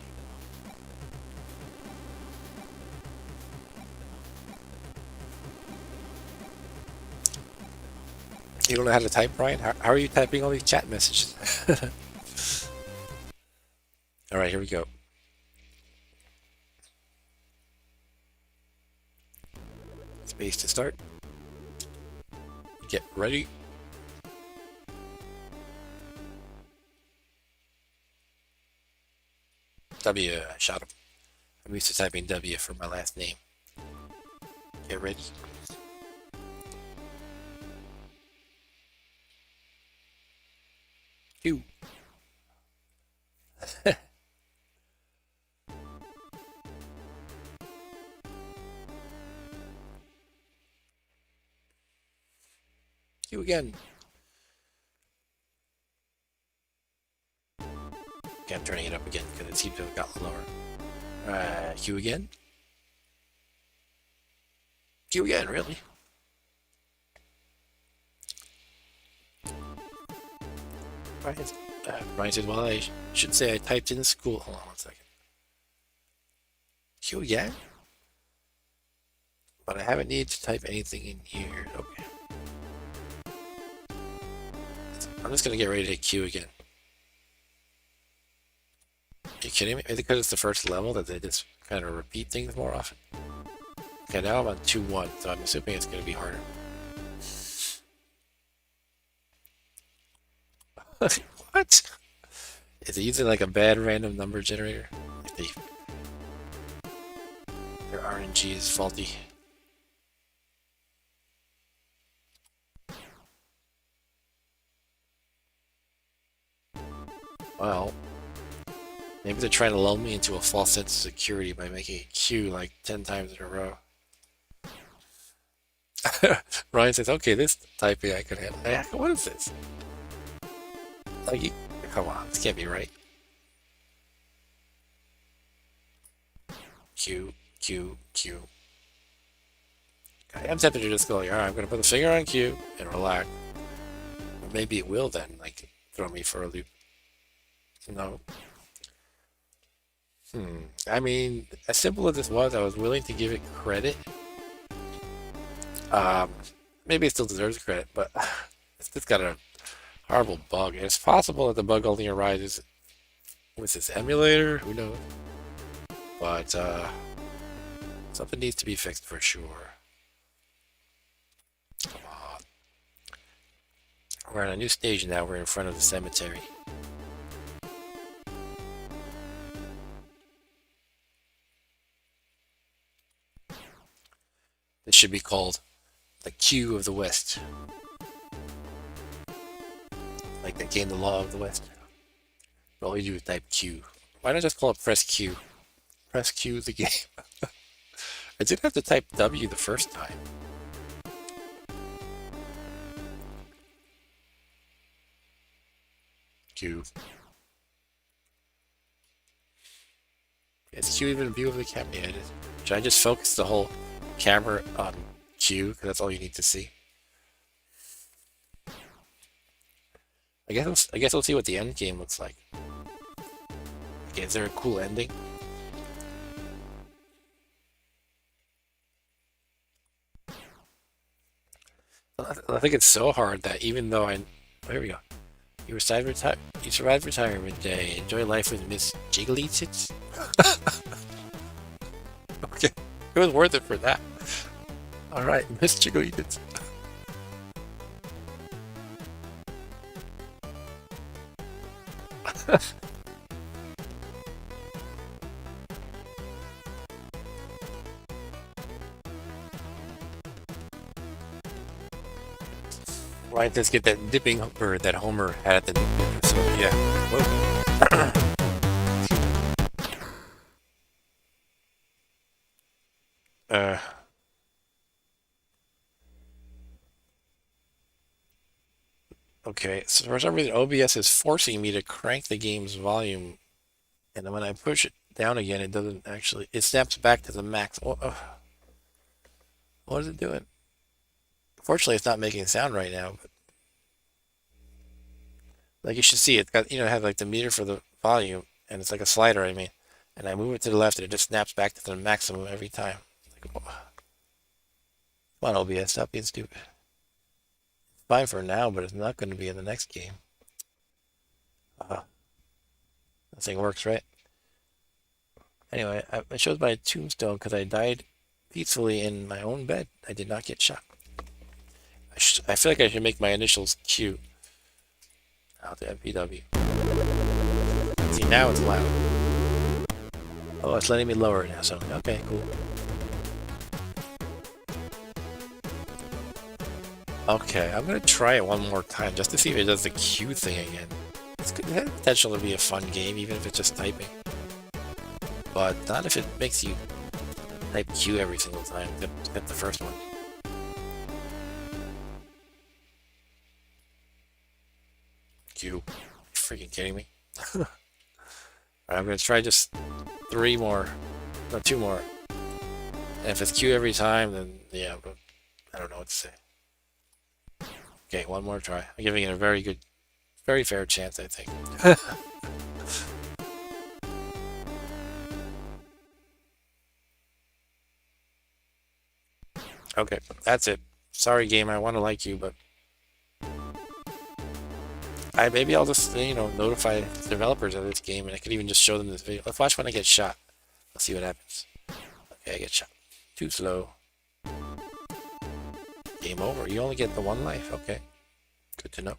You don't know how to type, Brian? How are you typing all these chat messages? Alright, here we go. Space to start. Get ready. W, I shot him. I'm used to typing W for my last name. Get ready. Q. Q again. Okay, I'm turning it up again because it seems to have gotten lower. Q again? Q again, really? Brian says, well, I should say I typed in school. Hold on one second. Q again? But I haven't needed to type anything in here. Okay. I'm just going to get ready to hit Q again. Are you kidding me? Is it because it's the first level that they just kind of repeat things more often? Okay, now I'm on 2-1, so I'm assuming it's going to be harder. What? Is it using like a bad random number generator? Like their RNG is faulty. Well, maybe they're trying to lull me into a false sense of security by making a Q like 10 times in a row. Ryan says, okay, this typing I could handle. What is this? Like, come on, this can't be right. Q, Q, Q. I am tempted to just go like, alright, I'm going to put the finger on Q and relax. Or maybe it will then, like, throw me for a loop. No. I mean, as simple as this was, I was willing to give it credit. Maybe it still deserves credit, but it's got a horrible bug. And it's possible that the bug only arises with this emulator. Who knows? But something needs to be fixed for sure. Come on. We're on a new stage now. We're in front of the cemetery. This should be called the Q of the West. Like that game, The Law of the West. All you do is type Q. Why not just call it press Q? Press Q the game. I did have to type W the first time. Q. Is Q even a view of the camera? Yeah, it is. Should I just focus the whole camera on Q? Because that's all you need to see. I guess we'll see what the end game looks like. Okay, is there a cool ending? I think it's so hard that even though here we go. You survived retirement day. Enjoy life with Miss Jiggly Tits. Okay, it was worth it for that. All right, Miss Jiggly Tits. Right, let's get that dipping bird that Homer had at the newspaper. So yeah. Whoa. Okay, so for some reason OBS is forcing me to crank the game's volume, and then when I push it down again, it doesn't actually. It snaps back to the max. What is it doing? Fortunately, it's not making sound right now. But like you should see, it's got it has like the meter for the volume, and it's like a slider. I mean, and I move it to the left, and it just snaps back to the maximum every time. Like, come on, OBS, stop being stupid. It's fine for now, but it's not going to be in the next game. That thing works, right? Anyway, it shows my tombstone because I died peacefully in my own bed. I did not get shot. I feel like I should make my initials Q. Out to FPW. See, now it's loud. Oh, it's letting me lower it now, so okay, cool. Okay, I'm gonna try it one more time just to see if it does the Q thing again. It has potential to be a fun game, even if it's just typing. But not if it makes you type Q every single time, except the first one. Q. Are you freaking kidding me? I'm gonna try just 3 more, no, 2 more. And if it's Q every time, then yeah, but I don't know what to say. Okay, 1 more try. I'm giving it a very good, very fair chance, I think. Okay, that's it. Sorry, game. I want to like you, but maybe I'll just notify developers of this game, and I could even just show them this video. Let's watch when I get shot. Let's see what happens. Okay, I get shot. Too slow. Game over. You only get the 1 life. Okay, good to know.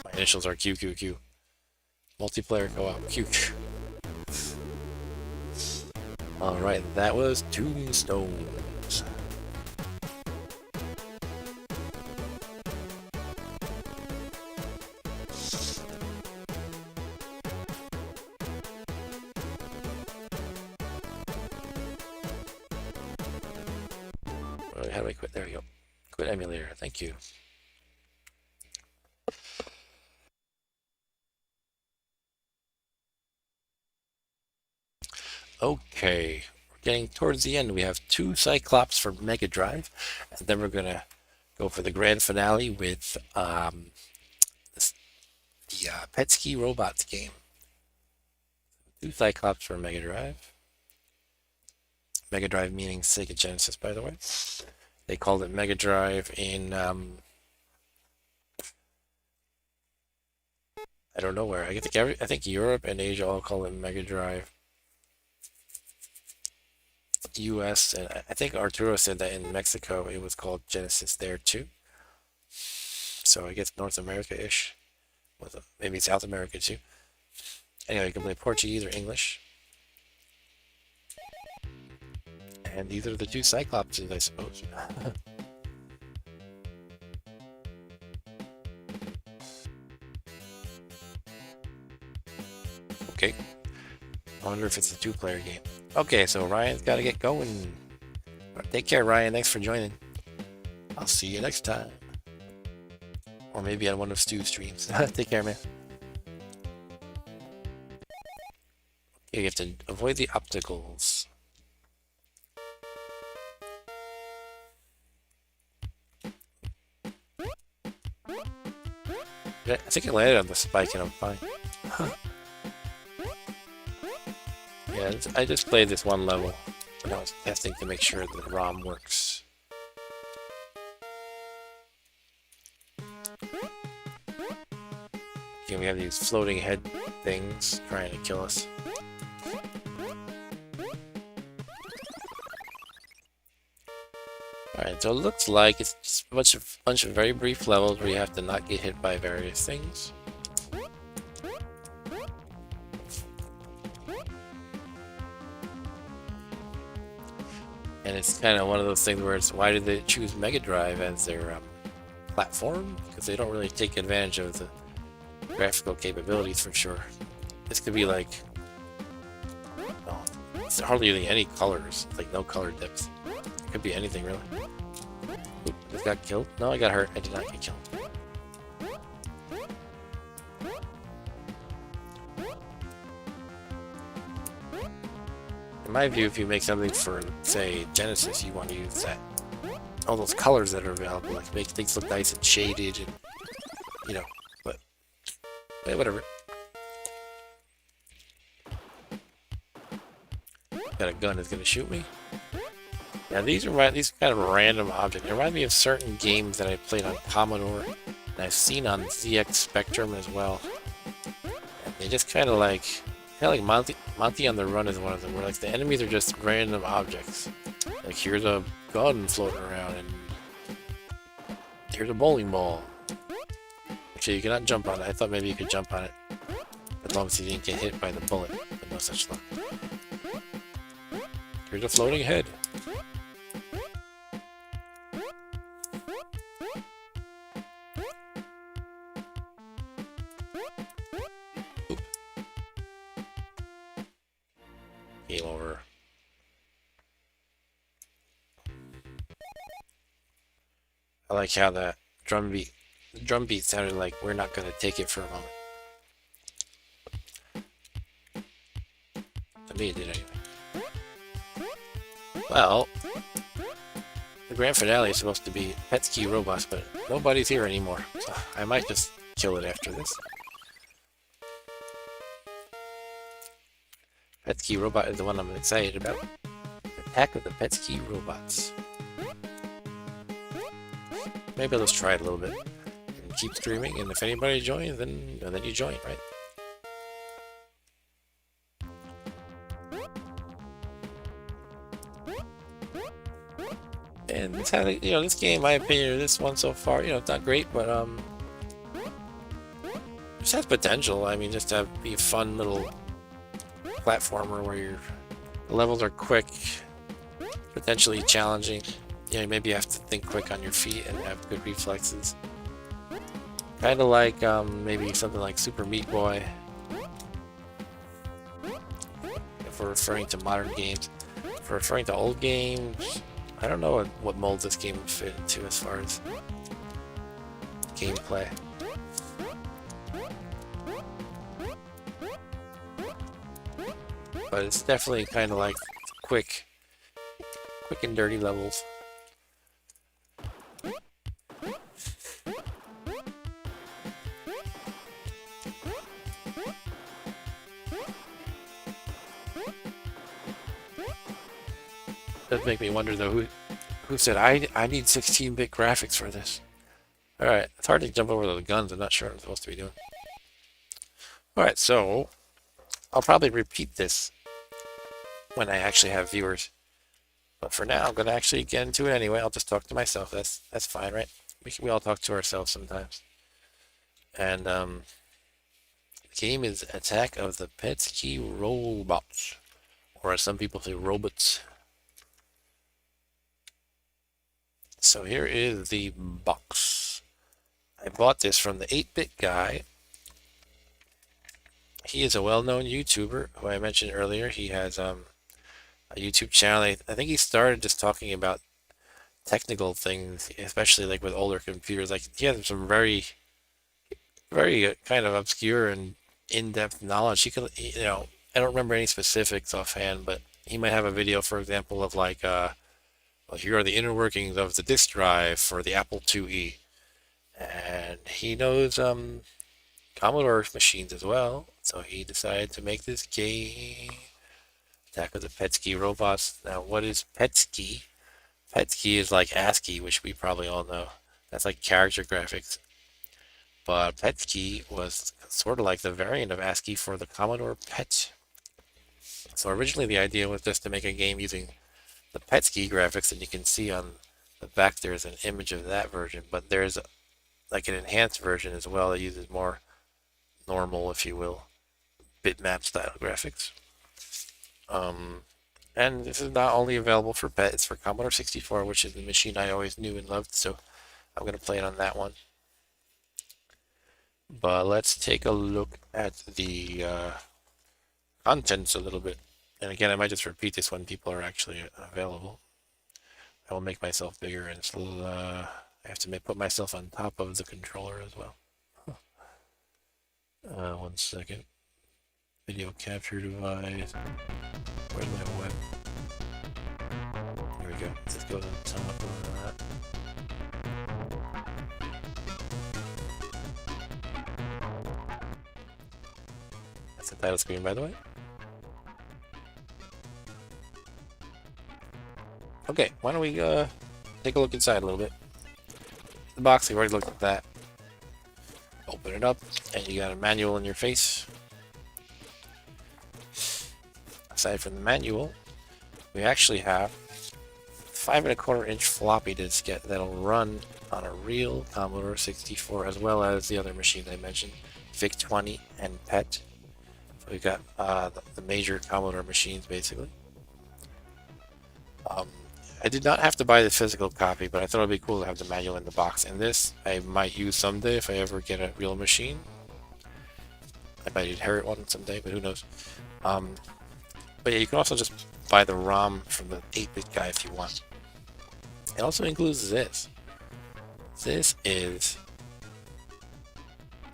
My initials are QQQ. Multiplayer co-op. Q. Alright, that was Tombstones. How do I quit? There we go. Quit emulator. Thank you. Okay, we're getting towards the end. We have 2 Cyclops for Mega Drive, and then we're gonna go for the grand finale with the Petsky Robots game. 2 Cyclops for Mega Drive. Mega Drive meaning Sega Genesis, by the way. They called it Mega Drive in I don't know where. I think Europe and Asia all call it Mega Drive. US, and I think Arturo said that in Mexico it was called Genesis there too. So I guess North America-ish. Maybe South America too. Anyway, you can play Portuguese or English. And these are the 2 Cyclopses, I suppose. Okay. I wonder if it's a 2-player game. Okay, so Ryan's got to get going. Take care, Ryan. Thanks for joining. I'll see you next time. Or maybe on one of Stu's streams. Take care, man. You have to avoid the obstacles. I think I landed on the spike and I'm fine. Yeah, I just played this 1 level, and I was testing to make sure the ROM works. Okay, we have these floating head things trying to kill us. Alright, so it looks like it's just a bunch of very brief levels where you have to not get hit by various things. And it's kind of one of those things where it's, why did they choose Mega Drive as their platform? Because they don't really take advantage of the graphical capabilities for sure. This could be like, oh, it's hardly using any colors. It's like no color depth. It could be anything really. Oop, just got killed. No, I got hurt. I did not get killed. In my view, if you make something for, say, Genesis, you want to use that, all those colors that are available, like make things look nice and shaded, and but whatever. Got a gun that's gonna shoot me. Yeah, these kind of random objects. They remind me of certain games that I played on Commodore, and I've seen on ZX Spectrum as well. And they just kind of like Monty on the Run is one of them, where like the enemies are just random objects. Like here's a gun floating around, and here's a bowling ball. Actually, you cannot jump on it. I thought maybe you could jump on it, as long as you didn't get hit by the bullet, but no such luck. Here's a floating head. Oop. Game over. I like how the drum beat sounded like we're not gonna take it for a moment. me it did anyway. Well, the grand finale is supposed to be Petsky Robots, but nobody's here anymore, so I might just kill it after this. Petsky Robot is the one I'm excited about. Attack of the Petsky Robots. Maybe let's try it a little bit and keep streaming, and if anybody joins, then you join, right? And it's had, this game, in my opinion, this one so far, it's not great, but it has potential. I mean, just to be a fun little platformer where the levels are quick, potentially challenging. Maybe you have to think quick on your feet and have good reflexes. Kind of like maybe something like Super Meat Boy, if we're referring to modern games. If we're referring to old games, I don't know what mold this game would fit into as far as gameplay. But it's definitely kind of like quick and dirty levels. Does make me wonder though, who said I need 16-bit graphics for this? Alright, it's hard to jump over the guns. I'm not sure what I'm supposed to be doing. Alright, so I'll probably repeat this when I actually have viewers. But for now, I'm going to actually get into it anyway. I'll just talk to myself. That's fine, right? We all talk to ourselves sometimes. And the game is Attack of the Petsky Robots. Or as some people say, robots. So here is the box. I bought this from the 8-Bit Guy. He is a well-known YouTuber who I mentioned earlier. He has a YouTube channel. I think he started just talking about technical things, especially like with older computers. Like he has some very kind of obscure and in-depth knowledge. He could, I don't remember any specifics offhand, but he might have a video, for example, of like, well, here are the inner workings of the disk drive for the Apple IIe, and he knows Commodore machines as well. So he decided to make this game, Attack of the Petsky Robots. Now, what is Petsky? Petsky is like ASCII, which we probably all know. That's like character graphics. But Petsky was sort of like the variant of ASCII for the Commodore PET. So originally the idea was just to make a game using the Petsky graphics, and you can see on the back there's an image of that version. But there's like an enhanced version as well that uses more normal, if you will, bitmap style graphics. And this is not only available for PET, it's for Commodore 64, which is the machine I always knew and loved, so I'm going to play it on that one. But let's take a look at the contents a little bit. And again, I might just repeat this when people are actually available. I will make myself bigger, and I have to put myself on top of the controller as well. 1 second. Video capture device. Where's my web? Here we go. Let's go to the top of that. That's the title screen, by the way. Okay, why don't we take a look inside a little bit. The box, we've already looked at that. Open it up, and you got a manual in your face. Aside from the manual, we actually have 5¼ inch floppy diskette that'll run on a real Commodore 64, as well as the other machines I mentioned, VIC-20 and PET. So we've got the major Commodore machines, basically. I did not have to buy the physical copy, but I thought it'd be cool to have the manual in the box. And this I might use someday if I ever get a real machine. I might inherit one someday, but who knows. But yeah, you can also just buy the ROM from the 8-Bit Guy if you want. It also includes this. This is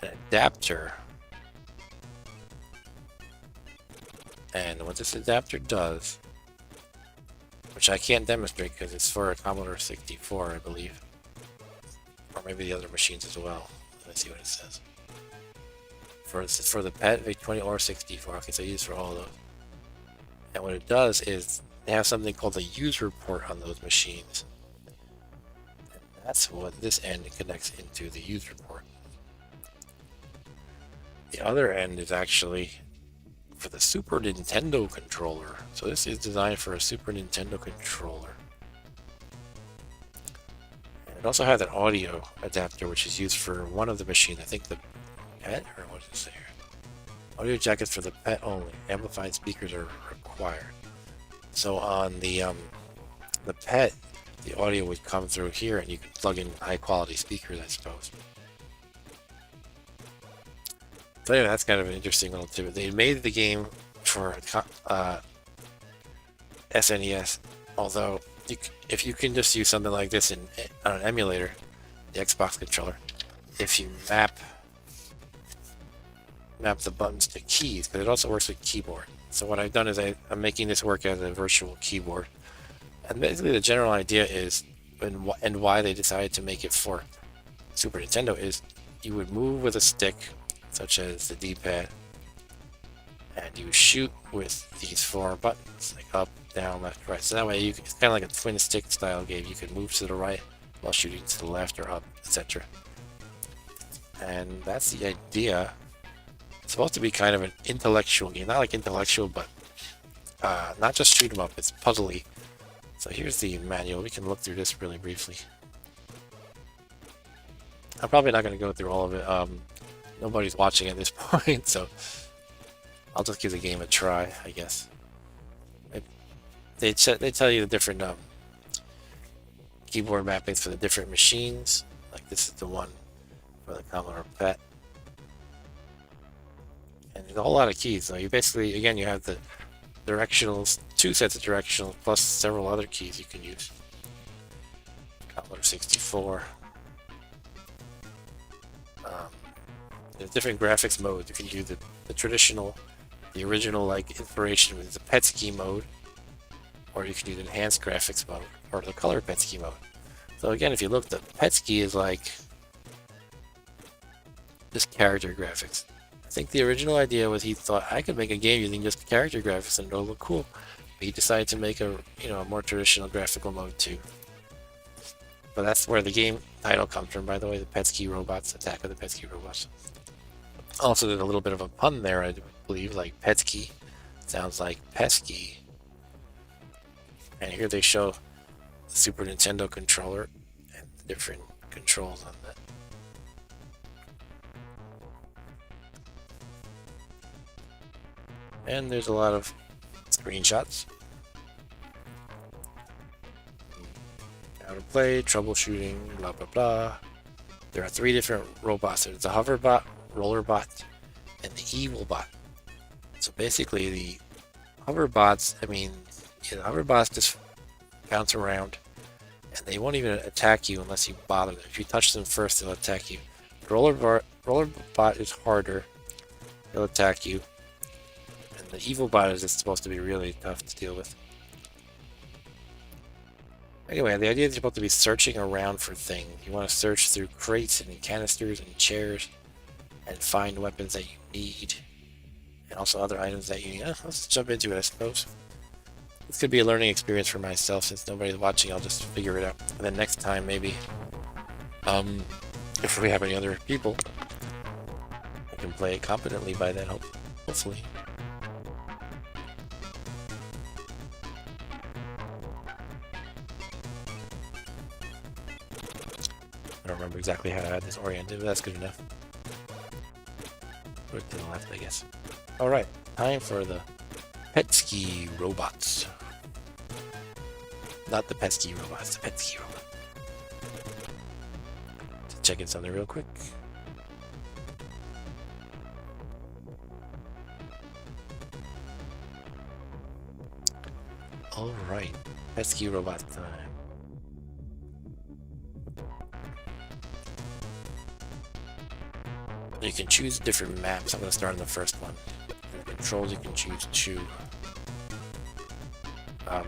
an adapter. And what this adapter does, which I can't demonstrate because it's for a Commodore 64, I believe. Or maybe the other machines as well. Let's see what it says. For the PET, VIC-20 or 64. Okay, so I use for all of those. And what it does is they have something called a user port on those machines. And that's what this end connects into the user port. The other end is actually for the Super Nintendo controller. So this is designed for a Super Nintendo controller. And it also has an audio adapter, which is used for one of the machines. I think the PET, or what does it say here? Audio jackets for the PET only. Amplified speakers are required. So on the PET, the audio would come through here, and you can plug in high quality speakers, I suppose. So anyway, that's kind of an interesting little tidbit. They made the game for SNES, although if you can just use something like this on an emulator, the Xbox controller, if you map the buttons to keys, because it also works with keyboard. So what I've done is I'm making this work as a virtual keyboard. And basically the general idea is, and why they decided to make it for Super Nintendo, is you would move with a stick, such as the D-pad, and you shoot with these 4 buttons, like up, down, left, right. So that way it's kind of like a twin stick style game. You can move to the right while shooting to the left or up, etc. And that's the idea. It's supposed to be kind of an intellectual game, not like intellectual, but not just shoot 'em up. It's puzzly. So here's the manual. We can look through this really briefly. I'm probably not going to go through all of it. Nobody's watching at this point, so I'll just give the game a try, I guess. They tell you the different keyboard mappings for the different machines. Like this is the one for the Commodore PET. And there's a whole lot of keys. So you basically, again, you have the directionals, 2 sets of directionals, plus several other keys you can use. Commodore 64. There's different graphics modes. You can do the traditional, the original like inspiration with the PET ski mode, or you can do the enhanced graphics mode, or the color PET ski mode. So again, if you look, the PET ski is like just character graphics. I think the original idea was he thought I could make a game using just character graphics and it'll look cool. But he decided to make a a more traditional graphical mode too. But that's where the game title comes from, by the way, the Petsky Robots, Attack of the Petsky Robots. Also, there's a little bit of a pun there, I believe, like Petsky sounds like pesky. And here they show the Super Nintendo controller and the different controls on that. And there's a lot of screenshots. How to play, troubleshooting, blah blah blah. There are 3 different robots. There's the Hoverbot, Rollerbot, and the Evil Bot. So basically the Hoverbots, the Hoverbots just bounce around and they won't even attack you unless you bother them. If you touch them first, they'll attack you. The Rollerbot is harder. He'll attack you. And the Evil Bot is just supposed to be really tough to deal with. Anyway, the idea is you're supposed to be searching around for things. You want to search through crates and canisters and chairs and find weapons that you need. And also other items that you need. Let's jump into it, I suppose. This could be a learning experience for myself. Since nobody's watching, I'll just figure it out. And then next time, maybe, if we have any other people, I can play it competently by then, hopefully. I don't remember exactly how I had this oriented, but that's good enough. Put it to the left, I guess. Alright, time for the Petsky Robots. Not the Petsky Robots, the Petsky Robot. Just checking something real quick. Alright, Petsky Robot time. You can choose different maps. I'm going to start on the first one. controls you can choose to I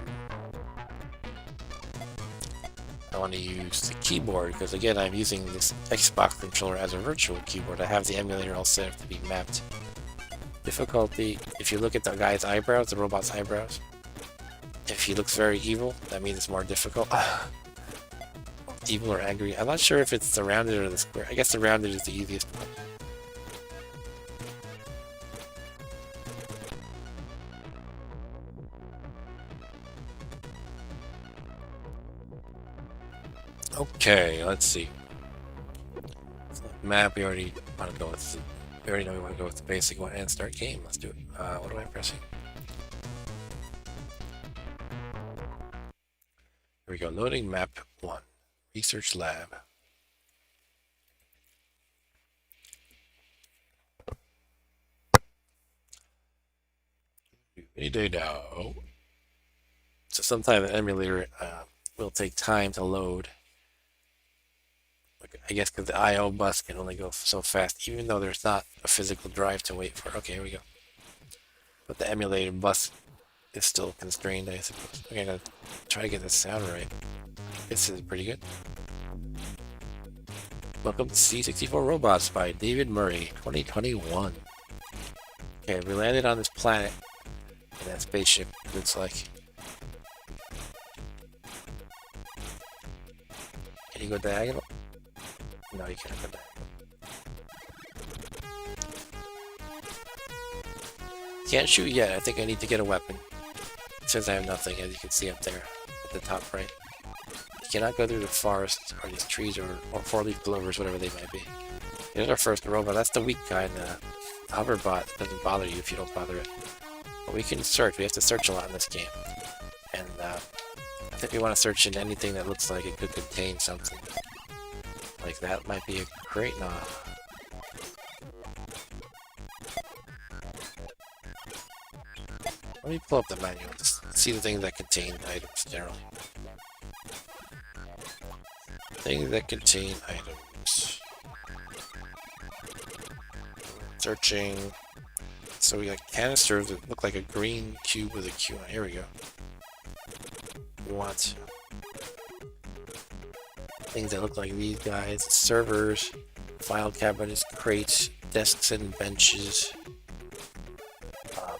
want to use the keyboard because again I'm using this Xbox controller as a virtual keyboard. I have the emulator all set up to be mapped. Difficulty, if you look at the guy's eyebrows, the robot's eyebrows, if he looks very evil, that means it's more difficult. Evil or angry. I'm not sure if it's the rounded or the square. I guess the rounded is the easiest one. Okay, let's see. So map, we already want to go with. We already know we want to go with the basic one and start game. Let's do it. What am I pressing? Here we go. Loading map 1. Research lab. Any day now. So sometimes the emulator will take time to load. I guess because the I/O bus can only go so fast, even though there's not a physical drive to wait for. Okay, here we go. But the emulated bus is still constrained, I suppose. Okay, I'm gonna try to get the sound right. This is pretty good. Welcome to C64 Robots by David Murray, 2021. Okay, we landed on this planet, and that spaceship looks like. Can you go diagonal? No, you can't go diagonal. Can't shoot yet. I think I need to get a weapon. It says I have nothing, as you can see up there at the top right. You cannot go through the forest or these trees or four-leaf clovers, whatever they might be. Here's our first robot. That's the weak kind. The hoverbot doesn't bother you if you don't bother it. But we can search. We have to search a lot in this game. And I think we want to search in anything that looks like it could contain something. Like that might be a crate. No. Let me pull up the manual to see the things that contain items generally. Things that contain items. Searching. So we got canisters that look like a green cube with a Q on it. Here we go. We want things that look like these guys. Servers, file cabinets, crates, desks and benches.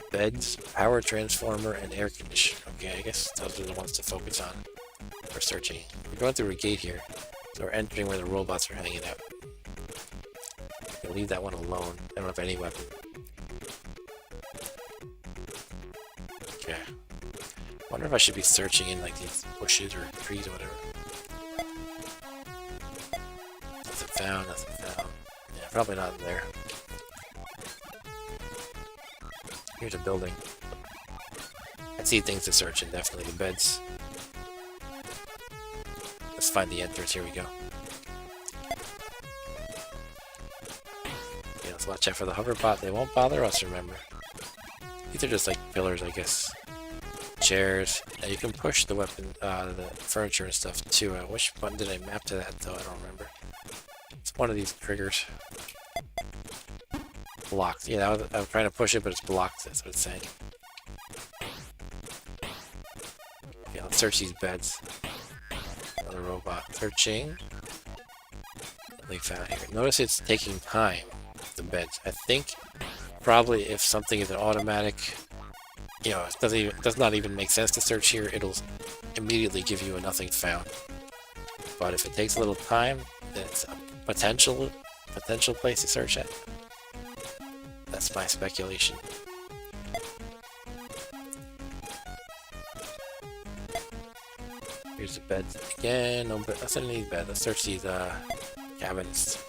Beds, power transformer, and air conditioner. Okay, I guess those are the ones to focus on for searching. We're going through a gate here, so we're entering where the robots are hanging out. I'll leave that one alone. I don't have any weapon. Okay. Wonder if I should be searching in like these bushes or trees or whatever. Nothing found, nothing found. Yeah, probably not in there. Here's a building. I see things to search in, definitely the beds. Let's find the entrance, here we go. Yeah, let's watch out for the hoverbot. They won't bother us, remember. These are just like pillars, I guess. Chairs. And you can push the weapon, the furniture and stuff too. Which button did I map to that though? I don't remember. It's one of these triggers. Blocked. Yeah, I was trying to push it, but it's blocked. That's what it's saying. Okay, let's search these beds. Another robot. Searching. Nothing found here. Notice it's taking time, the beds. I think probably if something is an automatic, you know, it does not even make sense to search here, it'll immediately give you a nothing found. But if it takes a little time, then it's a potential place to search at. That's my speculation. Here's the beds again. No bed. Let's not need bed. Let's search these cabinets,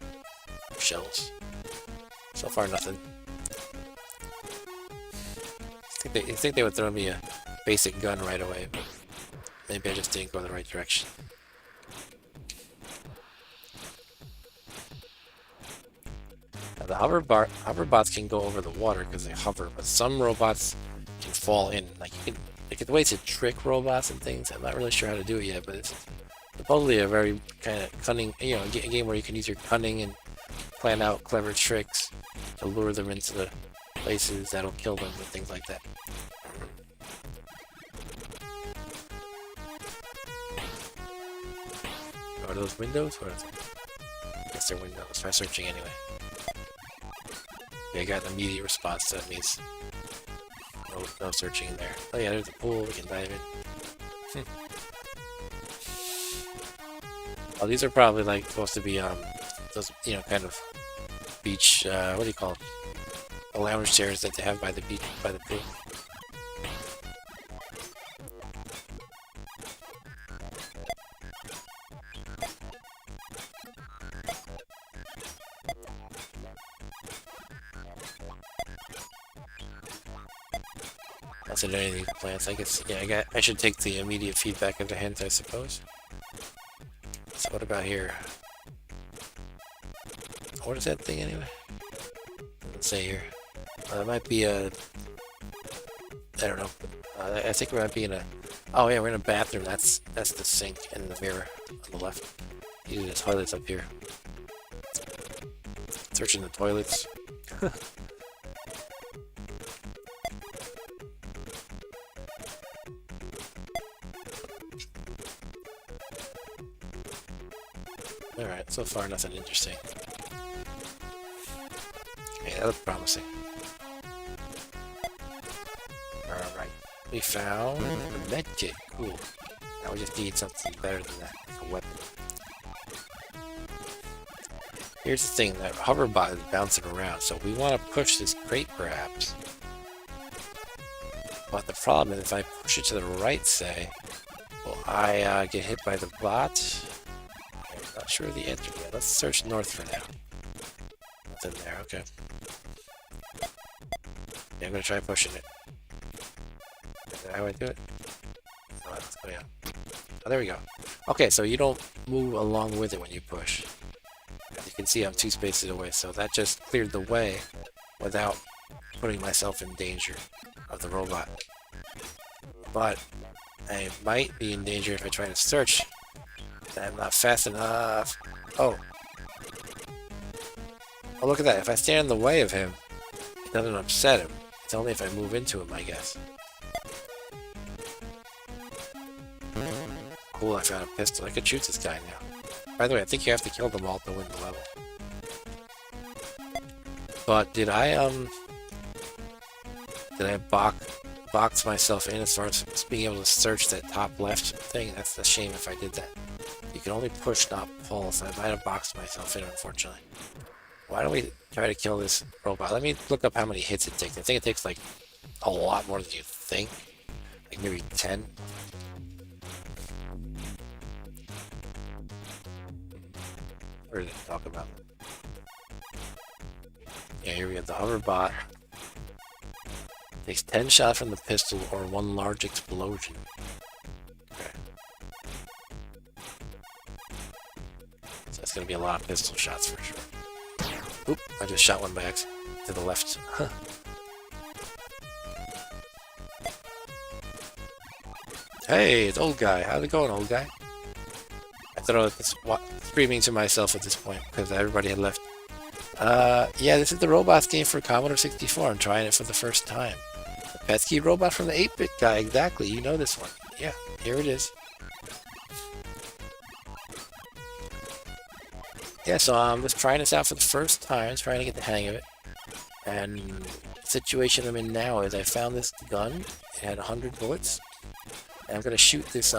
shelves. So far, nothing. I think they would throw me a basic gun right away, but maybe I just didn't go in the right direction. The hoverbots can go over the water because they hover, but some robots can fall in. Like the way to trick robots and things. I'm not really sure how to do it yet, but it's supposedly a very kind of cunning, you know, a game where you can use your cunning and plan out clever tricks to lure them into the places that'll kill them and things like that. Are those windows? What is it? I guess they're windows. Try searching anyway. Okay, I got an immediate response, so that means no searching in there. Oh yeah, there's a pool, we can dive in. Oh, these are probably like supposed to be those, you know, kind of beach, what do you call them? The lounge chairs that they have by the beach, by the pool. That's in any of these plants. I guess, yeah, I should take the immediate feedback of the hint, I suppose. So what about here? What is that thing anyway? Let's say here. It might be a... I don't know. I think we might be in a... Oh yeah, we're in a bathroom. That's the sink and the mirror on the left. Usually the toilets up here. Searching the toilets. Alright, so far nothing interesting. Okay, that looks promising. Alright, we found a med kit. Cool. Now we just need something better than that, like a weapon. Here's the thing, that hoverbot is bouncing around, so we want to push this crate perhaps. But the problem is if I push it to the right, say, will I get hit by the bot? Not sure of the answer yet. Let's search north for now. Nothing there, okay. Yeah, I'm gonna try pushing it. Is that how I do it? Oh, yeah. Oh, there we go. Okay, so you don't move along with it when you push. As you can see, I'm 2 spaces away, so that just cleared the way without putting myself in danger of the robot. But I might be in danger if I try to search. I'm not fast enough. Oh. Oh, look at that. If I stand in the way of him, it doesn't upset him. It's only if I move into him, I guess. Cool, I found a pistol. I could shoot this guy now. By the way, I think you have to kill them all to win the level. But did I box myself in as far as being able to search that top left thing? That's a shame if I did that. You can only push, not pull, so I might have boxed myself in, unfortunately. Why don't we try to kill this robot? Let me look up how many hits it takes. I think it takes, like, a lot more than you think. Like, maybe 10. Where did it talk about? Yeah, here we have the hoverbot. Takes 10 shots from the pistol or 1 large explosion. It's gonna be a lot of pistol shots for sure. Oop, I just shot one by accident to the left. Hey, it's old guy. How's it going, old guy? I thought I was screaming to myself at this point because everybody had left. Yeah, this is the robots game for Commodore 64. I'm trying it for the first time. The pesky robot from the 8-bit guy, exactly. You know this one. Yeah, here it is. Yeah, so I'm just trying this out for the first time, trying to get the hang of it. And the situation I'm in now is I found this gun. It had 100 bullets. And I'm going to shoot this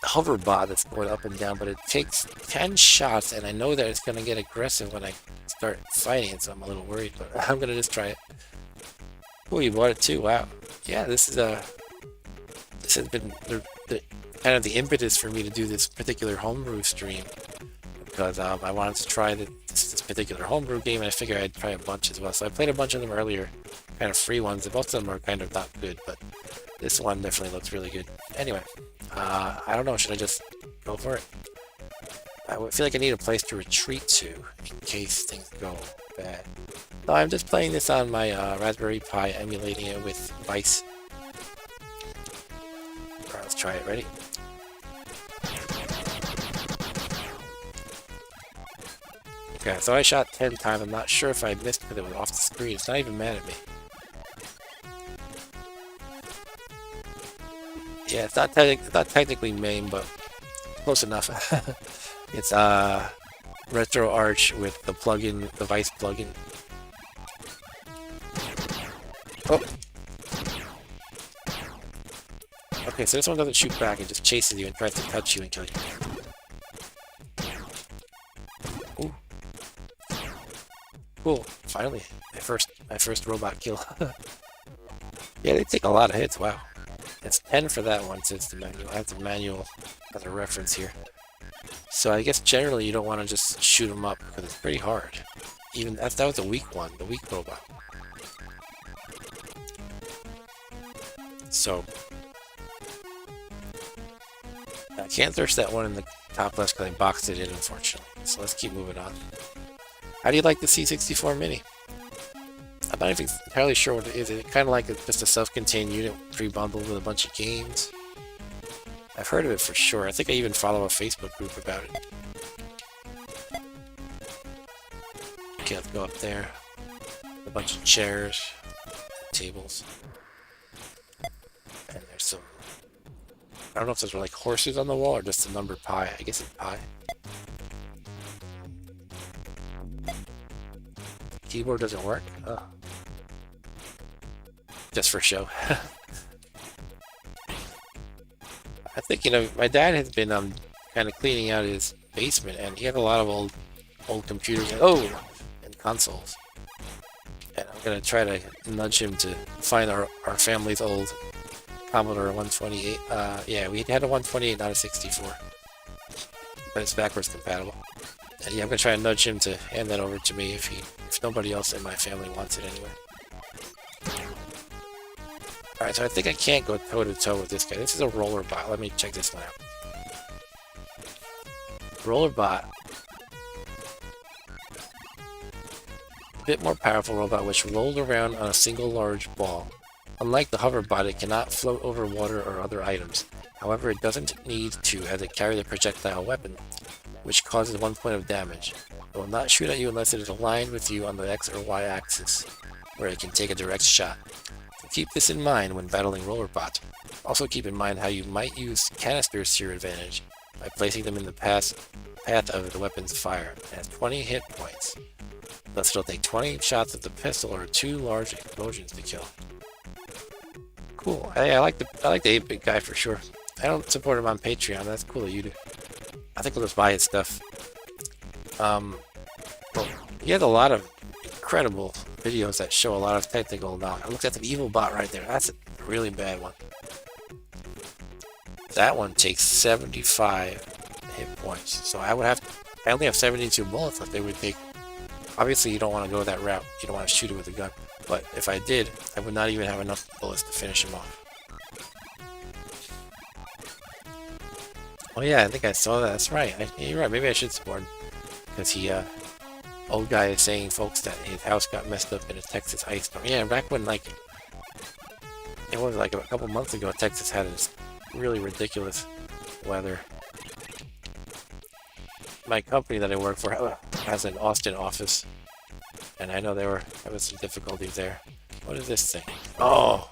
hoverbot that's going up and down, but it takes 10 shots, and I know that it's going to get aggressive when I start fighting it, so I'm a little worried, but I'm going to just try it. Oh, you bought it too, wow. Yeah, this has been the kind of the impetus for me to do this particular homebrew stream, because I wanted to try this particular homebrew game, and I figured I'd try a bunch as well. So I played a bunch of them earlier, kind of free ones, and most of them are kind of not good, but this one definitely looks really good. Anyway, I don't know, should I just go for it? I feel like I need a place to retreat to in case things go bad. No, I'm just playing this on my Raspberry Pi, emulating it with Vice. Alright, let's try it. Ready? Okay, so I shot 10 times. I'm not sure if I missed because it was off the screen. It's not even mad at me. Yeah, it's not technically MAME, but close enough. It's Retro Arch with the plugin, the Vice plugin. Oh. Okay, so this one doesn't shoot back, it just chases you and tries to touch you and kill you. Ooh. Cool. Finally, my first robot kill. Yeah, they take a lot of hits, wow. It's 10 for that one since the manual. I have the manual as a reference here. So I guess generally you don't want to just shoot them up because it's pretty hard. Even that was a weak one, the weak robot. So I can't search that one in the top left because I boxed it in, unfortunately. So let's keep moving on. How do you like the C64 Mini? I'm not even entirely sure what it is. It's kind of like just a self-contained unit pre-bundled with a bunch of games. I've heard of it for sure. I think I even follow a Facebook group about it. Okay, let's go up there. A bunch of chairs, tables. And there's some... I don't know if those are like horses on the wall or just a number pi. I guess it's pi. Keyboard doesn't work? Oh. Just for show. I think, you know, my dad has been kind of cleaning out his basement, and he had a lot of old computers and consoles. And I'm gonna try to nudge him to find our family's old Commodore 128. Yeah, we had a 128, not a 64, but it's backwards compatible. And yeah, I'm gonna try and nudge him to hand that over to me if nobody else in my family wants it anyway. Alright, so I think I can't go toe-to-toe with this guy. This is a roller bot. Let me check this one out. Roller bot. A bit more powerful robot which rolled around on a single large ball. Unlike the hover bot, it cannot float over water or other items. However, it doesn't need to as it carries a projectile weapon, which causes 1 point of damage. It will not shoot at you unless it is aligned with you on the X or Y axis, where it can take a direct shot. Keep this in mind when battling Rollerbot. Also keep in mind how you might use canisters to your advantage by placing them in the path of the weapon's fire. It has 20 hit points. Thus it'll take 20 shots of the pistol or 2 large explosions to kill. Cool. Hey, I like the 8-bit guy for sure. I don't support him on Patreon. That's cool that you do. I think we'll just buy his stuff. Well, he has a lot of incredible videos that show a lot of technical knowledge. I looked at the evil bot right there. That's a really bad one. That one takes 75 hit points. So I only have 72 bullets left. They would take... Obviously, you don't want to go that route. You don't want to shoot it with a gun. But if I did, I would not even have enough bullets to finish him off. Oh yeah, I think I saw that. That's right. You're right. Maybe I should support him. Because he, old guy is saying, folks, that his house got messed up in a Texas ice storm. Yeah, back when, like, it was like a couple months ago, Texas had this really ridiculous weather. My company that I work for has an Austin office, and I know they were having some difficulties there. What is this thing? Oh!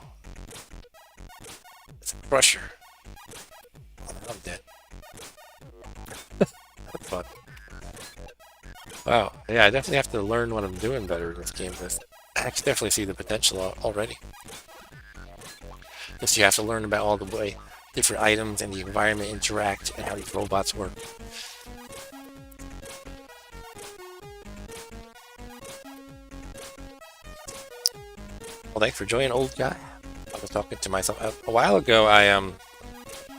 It's a crusher. Oh, I'm dead. That's fun. Wow, yeah, I definitely have to learn what I'm doing better in this game. I can definitely see the potential already. Just you have to learn about all the way different items and the environment interact and how these robots work. Well, thanks for joining, old guy. I was talking to myself a while ago. I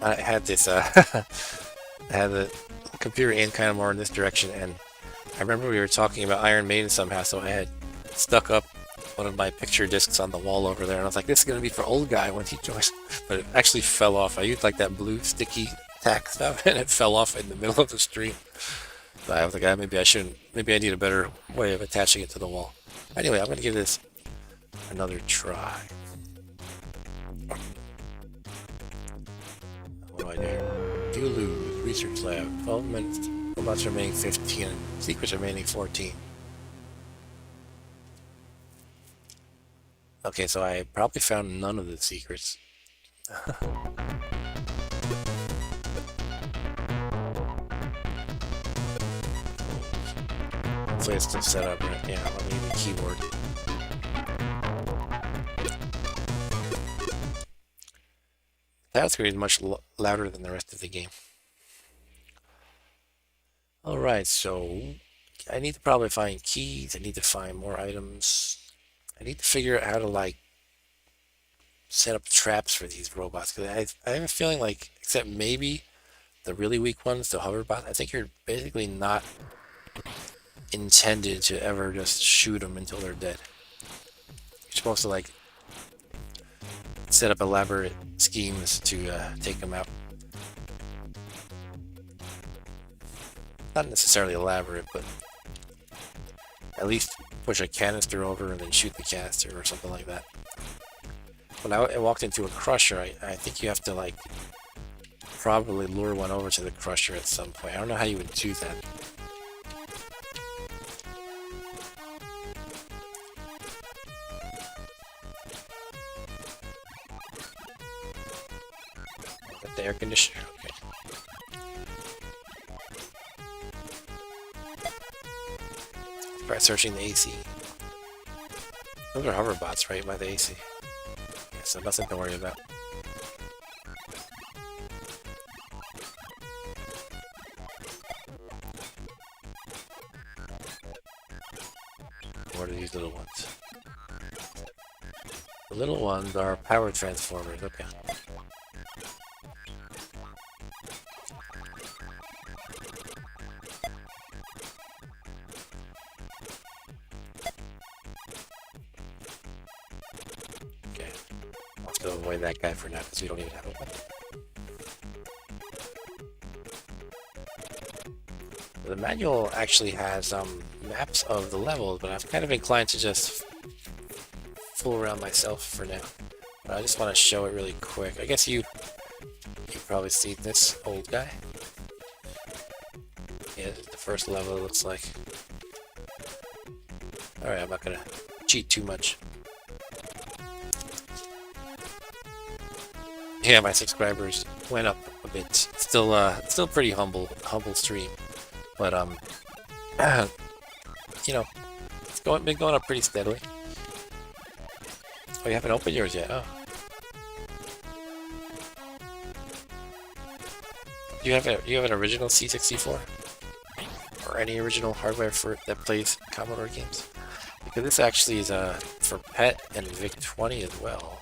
had this I had the computer aimed kind of more in this direction, and I remember we were talking about Iron Maiden somehow, so I had stuck up one of my picture discs on the wall over there, and I was like, this is going to be for old guy when he joins. But it actually fell off. I used like that blue sticky tack stuff, and it fell off in the middle of the stream. So I was like, maybe I shouldn't. Maybe I need a better way of attaching it to the wall. Anyway, I'm going to give this another try. What do I do? You lose. Research lab. 12 minutes. robots remaining 15 and secrets remaining 14. Okay, so I probably found none of the secrets. Hopefully it's still set up right. Yeah, let me use the keyboard. The title screen is much louder than the rest of the game. Alright, so I need to probably find keys, I need to find more items. I need to figure out how to like set up traps for these robots, because I have a feeling like, except maybe the really weak ones, the hoverbots, I think you're basically not intended to ever just shoot them until they're dead. You're supposed to like set up elaborate schemes to take them out. Not necessarily elaborate, but at least push a canister over and then shoot the canister or something like that. When I walked into a crusher, I think you have to like probably lure one over to the crusher at some point. I don't know how you would do that. The air conditioner, okay. Try searching the AC. Those are hoverbots, right, by the AC. Yeah, so nothing to worry about. What are these little ones? The little ones are power transformers, okay. To avoid that guy for now, because we don't even have a weapon. The manual actually has maps of the levels, but I'm kind of inclined to just fool around myself for now. But I just want to show it really quick. I guess you probably see this old guy. Yeah, this is the first level, it looks like. Alright, I'm not gonna cheat too much. Yeah, my subscribers went up a bit. Still pretty humble stream, but you know, it's been going up pretty steadily. Oh, you haven't opened yours yet? Oh, you have an original C64 or any original hardware that plays Commodore games? Because this actually is for PET and VIC-20 as well.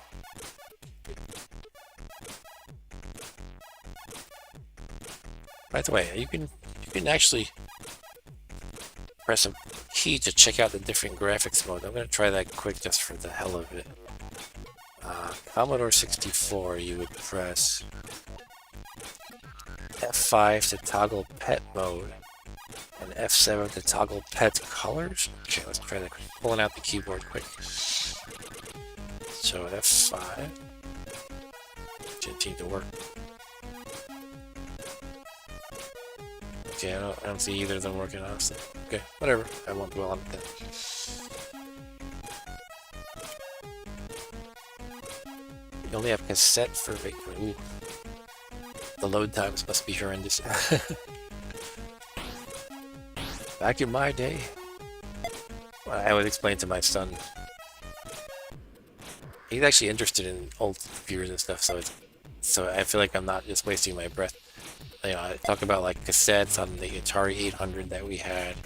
By the way, you can actually press a key to check out the different graphics modes. I'm going to try that quick just for the hell of it. Commodore 64, you would press F5 to toggle PET mode, and F7 to toggle PET colors. Okay, let's try that. Pulling out the keyboard quick. So F5 didn't seem to work. Okay, I don't see either of them working, honestly. Okay, whatever. I won't dwell on it then. You only have cassette for victory. Ooh. The load times must be horrendous. Back in my day, I would explain to my son. He's actually interested in old computers and stuff, so I feel like I'm not just wasting my breath. You know, I talk about like cassettes on the Atari 800 that we had.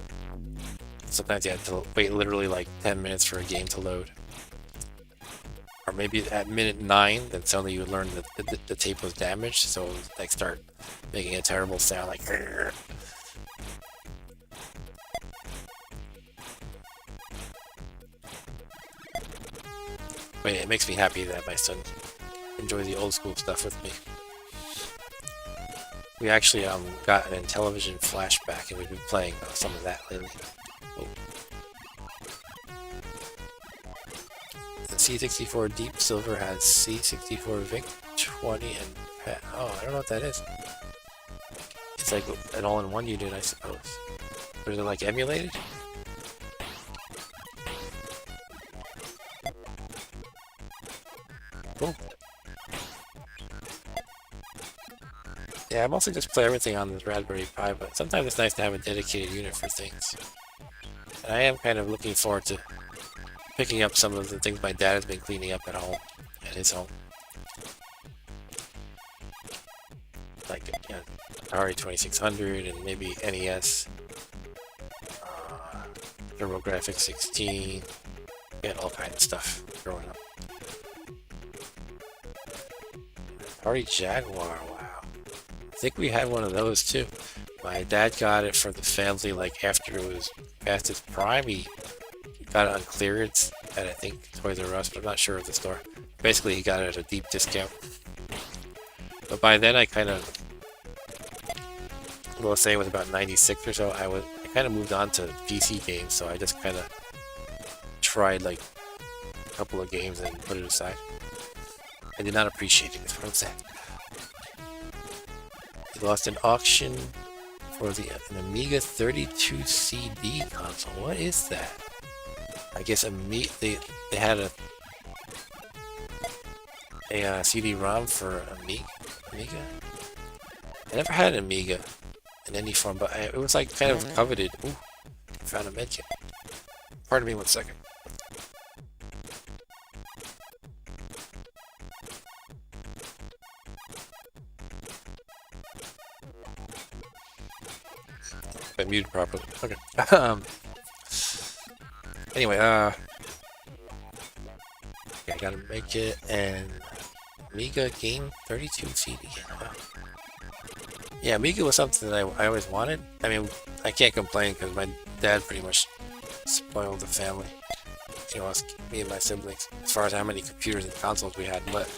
Sometimes you had to wait literally like 10 minutes for a game to load. Or maybe at minute 9, then suddenly you would learn that the tape was damaged, so it would like start making a terrible sound like. But it makes me happy that my son enjoys the old school stuff with me. We actually got an Intellivision flashback, and we've been playing some of that lately. Oh. The C64 Deep Silver has C64 VIC-20 and PET. Oh, I don't know what that is. It's like an all-in-one unit, I suppose. Or is it like emulated? Cool. Yeah, I mostly just play everything on this Raspberry Pi, but sometimes it's nice to have a dedicated unit for things. And I am kind of looking forward to picking up some of the things my dad has been cleaning up at home, at his home. Like, you know, Atari 2600 and maybe NES, TurboGrafx 16, and all kinds of stuff growing up. Atari Jaguar, wow. I think we had one of those too. My dad got it for the family, like after it was past its prime. He got it on clearance at, I think, Toys R Us, but I'm not sure of the store. Basically, he got it at a deep discount. But by then, I kind of, we'll say it was about 96 or so, I kind of moved on to PC games, so I just kind of tried like a couple of games and put it aside. I did not appreciate it, is what I'm saying. He lost an auction for an Amiga 32 CD console. What is that? I guess they had a CD-ROM for Amiga. I never had an Amiga in any form, but it was like kind of coveted. Ooh, found a medkit. Pardon me 1 second. I muted properly. Okay. Anyway, yeah, I gotta make it and Amiga game 32 CD. Wow. Yeah, Amiga was something that I always wanted. I mean, I can't complain because my dad pretty much spoiled the family. You know, me and my siblings, as far as how many computers and consoles we had. But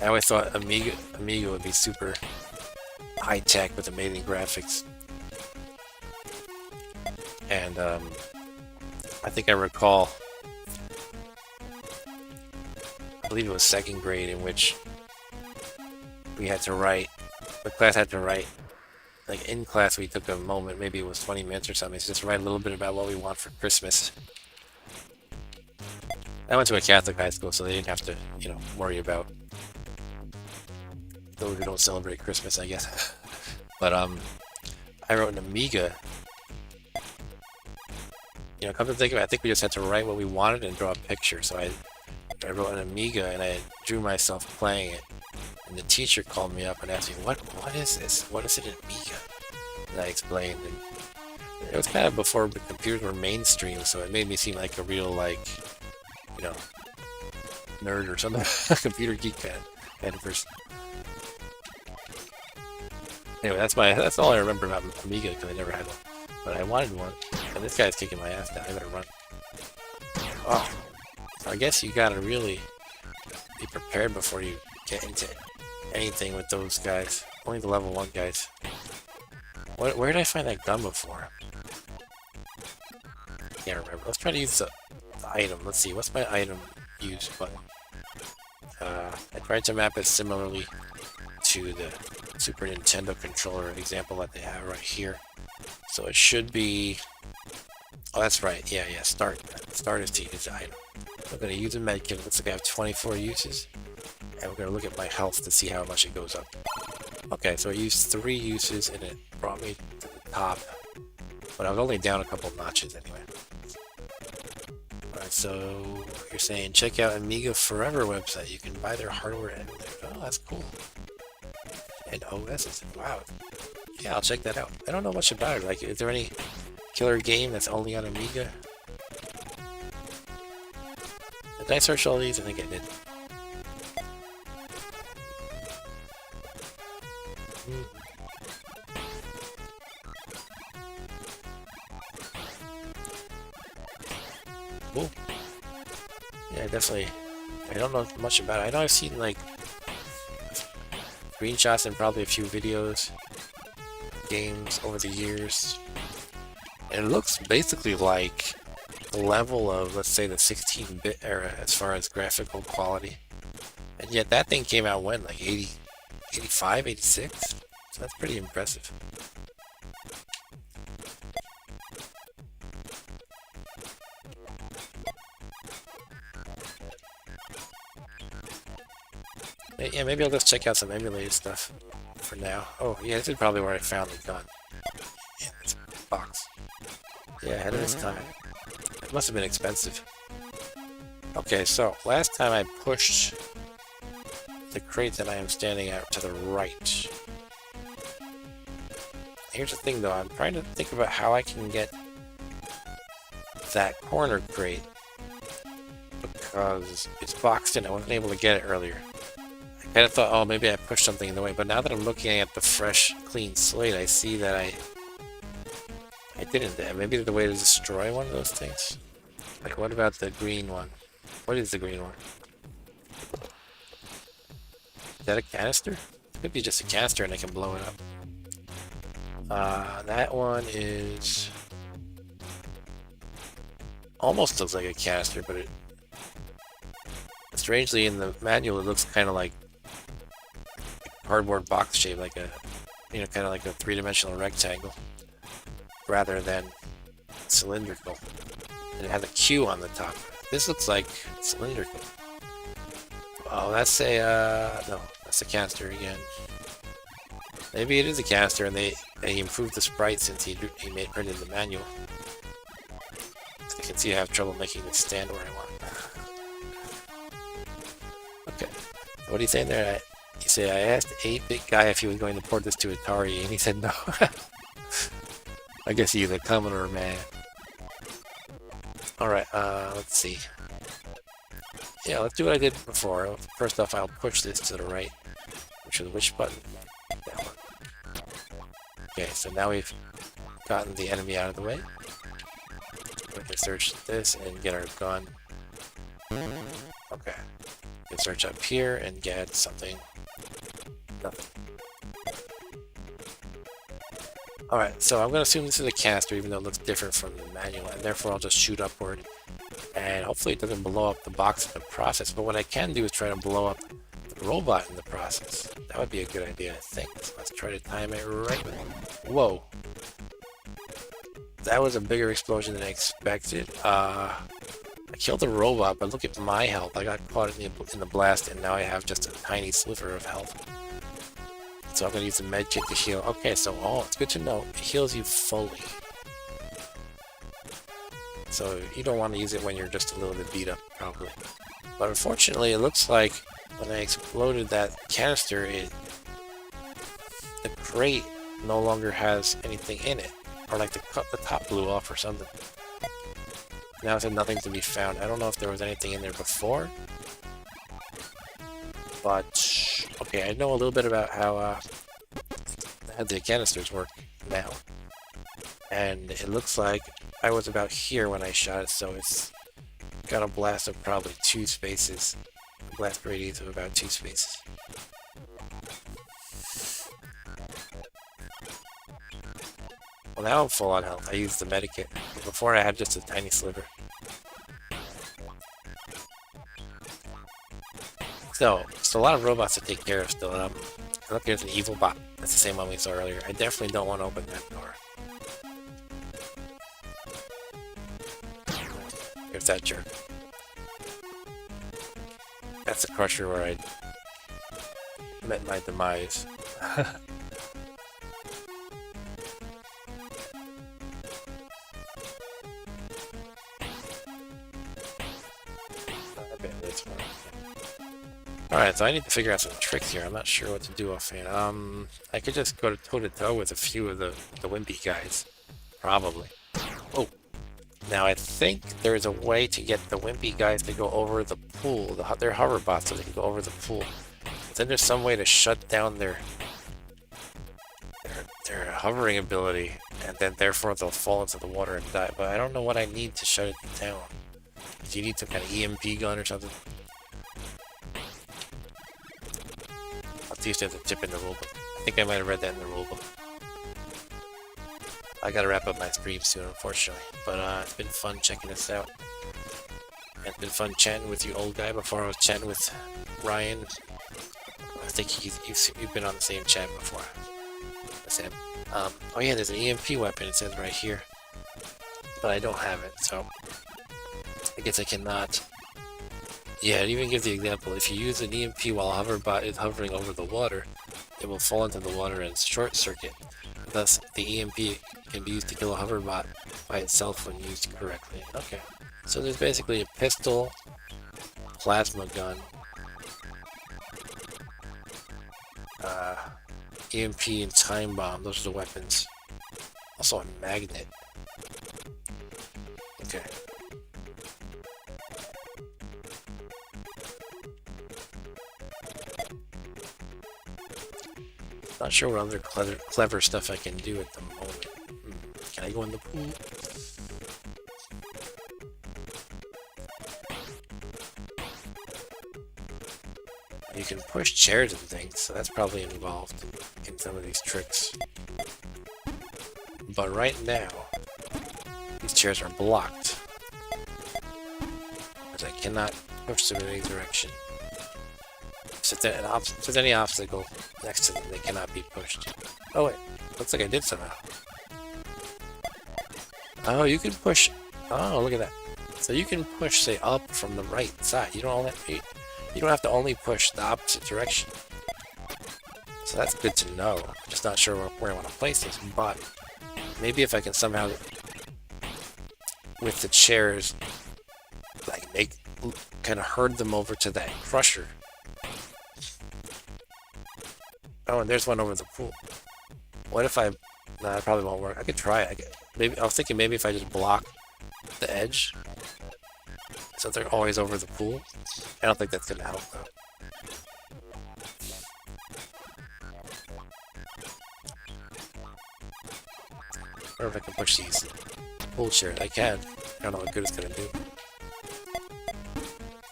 I always thought Amiga would be super high tech with amazing graphics. And I think I recall, I believe it was second grade, in which we had to write, the class had to write, like in class we took a moment, maybe it was 20 minutes or something, to just write a little bit about what we want for Christmas. I went to a Catholic high school, so they didn't have to, you know, worry about those who don't celebrate Christmas, I guess. But I wrote an Amiga. You know, come to think of it, I think we just had to write what we wanted and draw a picture. So I wrote an Amiga and I drew myself playing it. And the teacher called me up and asked me, what is this? What is it, an Amiga? And I explained. And it was kind of before the computers were mainstream, so it made me seem like a real, like, you know, nerd or something. Computer geek kind of person. Anyway, that's all I remember about Amiga because I never had one. But I wanted one. And this guy's kicking my ass down. I better run. Oh. So I guess you gotta really be prepared before you get into anything with those guys. Only the level 1 guys. Where did I find that gun before? I can't remember. Let's try to use the item. Let's see. What's my item use button? I tried to map it similarly to the Super Nintendo controller example that they have right here. So it should be... Oh, that's right. Yeah. Start is to use the item. We're going to use a medkit. Looks like I have 24 uses. And we're going to look at my health to see how much it goes up. Okay, so I used 3 uses and it brought me to the top. But I was only down a couple notches anyway. Alright, so you're saying check out Amiga Forever website. You can buy their hardware emulator. Oh, that's cool. And OSs. Wow. Yeah, I'll check that out. I don't know much about it. Like, is there any killer game that's only on Amiga? Did I search all these? I think I did. Cool. Yeah, definitely. I don't know much about it. I know I've seen, like, screenshots and probably a few videos, games over the years. And it looks basically like the level of, let's say, the 16-bit era as far as graphical quality. And yet that thing came out when? Like 80, 85, 86? That's pretty impressive. Yeah, maybe I'll just check out some emulated stuff for now. Oh, yeah, this is probably where I found the gun. Yeah, this box. Yeah, ahead of its time. It must have been expensive. Okay, so last time I pushed the crate that I am standing at to the right. Here's the thing though, I'm trying to think about how I can get that corner crate because it's boxed in. I wasn't able to get it earlier. I kind of thought, oh, maybe I pushed something in the way, but now that I'm looking at the fresh, clean slate, I see that I didn't. Maybe the way to destroy one of those things. Like, what about the green one? What is the green one? Is that a canister? It could be just a canister and I can blow it up. That one is almost looks like a canister, but strangely in the manual it looks kind of like a cardboard box shape, like a kind of like a three-dimensional rectangle, rather than cylindrical. And it has a Q on the top. This looks like cylindrical. Oh, that's a no, that's a canister again. Maybe it is a canister, and they improved the sprite since he printed the manual. As you can see, I have trouble making this stand where I want. Okay, what are you saying there? You say I asked 8-bit guy if he was going to port this to Atari, and he said no. I guess he's a Commodore man. All right, let's see. Yeah, let's do what I did before. First off, I'll push this to the right. Which is which button? That one. Okay, so now we've gotten the enemy out of the way. We can search this and get our gun. Okay. We can search up here and get something. Nothing. Alright, so I'm going to assume this is a canister even though it looks different from the manual, and therefore I'll just shoot upward. And hopefully it doesn't blow up the box in the process, but what I can do is try to blow up the robot in the process. That would be a good idea, I think. So let's try to time it right. Whoa. That was a bigger explosion than I expected. I killed the robot, but look at my health. I got caught in the blast, and now I have just a tiny sliver of health. So I'm going to use the med kit to heal. Okay, so it's good to know. It heals you fully. So you don't want to use it when you're just a little bit beat up, probably. But unfortunately, it looks like when I exploded that canister, the crate no longer has anything in it. Or like the top blew off or something. Now it said nothing to be found. I don't know if there was anything in there before. But, okay, I know a little bit about how the canisters work now. And it looks like I was about here when I shot it, so it's got a blast of probably 2 spaces. A blast radius of about 2 spaces. Well, now I'm full on health. I used the medikit. Before I had just a tiny sliver. So, it's a lot of robots to take care of still. Look, there's an evil bot. That's the same one we saw earlier. I definitely don't want to open that door. Here's that jerk. That's the crusher where I met my demise. I bet this one. Alright, so I need to figure out some tricks here. I'm not sure what to do offhand. I could just go toe-to-toe with a few of the wimpy guys. Probably. Oh. Now, I think there's a way to get the wimpy guys to go over the pool. They're hoverbots, so they can go over the pool. But then there's some way to shut down their hovering ability, and then therefore they'll fall into the water and die. But I don't know what I need to shut it down. Do you need some kind of EMP gun or something? I'll see if there's a tip in the rulebook. I think I might have read that in the rulebook. I gotta wrap up my stream soon, unfortunately. But it's been fun checking this out. And it's been fun chatting with you, old guy. Before I was chatting with Ryan. I think you've been on the same chat before. Sam. Oh yeah, there's an EMP weapon, it says right here. But I don't have it, so I guess I cannot. Yeah, it even gives the example. If you use an EMP while a hoverbot is hovering over the water, it will fall into the water and short circuit. Thus, the EMP can be used to kill a hoverbot by itself when used correctly. Okay. So there's basically a pistol, plasma gun, EMP and time bomb. Those are the weapons. Also a magnet. Okay. Not sure what other clever stuff I can do at the moment. Can I go in the pool? You can push chairs and things, so that's probably involved in some of these tricks. But right now, these chairs are blocked, because I cannot push them in any direction. If there's any obstacle next to them, they cannot be pushed. Oh wait, looks like I did somehow. Oh, you can push. Oh, look at that. So you can push, say, up from the right side. You don't have to only push the opposite direction. So that's good to know. I'm just not sure where I want to place this, but maybe if I can somehow, with the chairs, like kind of herd them over to that crusher. Oh, and there's one over the pool. What if I... Nah, that probably won't work. I could try it. I was thinking maybe if I just block the edge, so they're always over the pool. I don't think that's gonna help though. Or if I can push these pool chairs. I can. I don't know what good it's gonna do.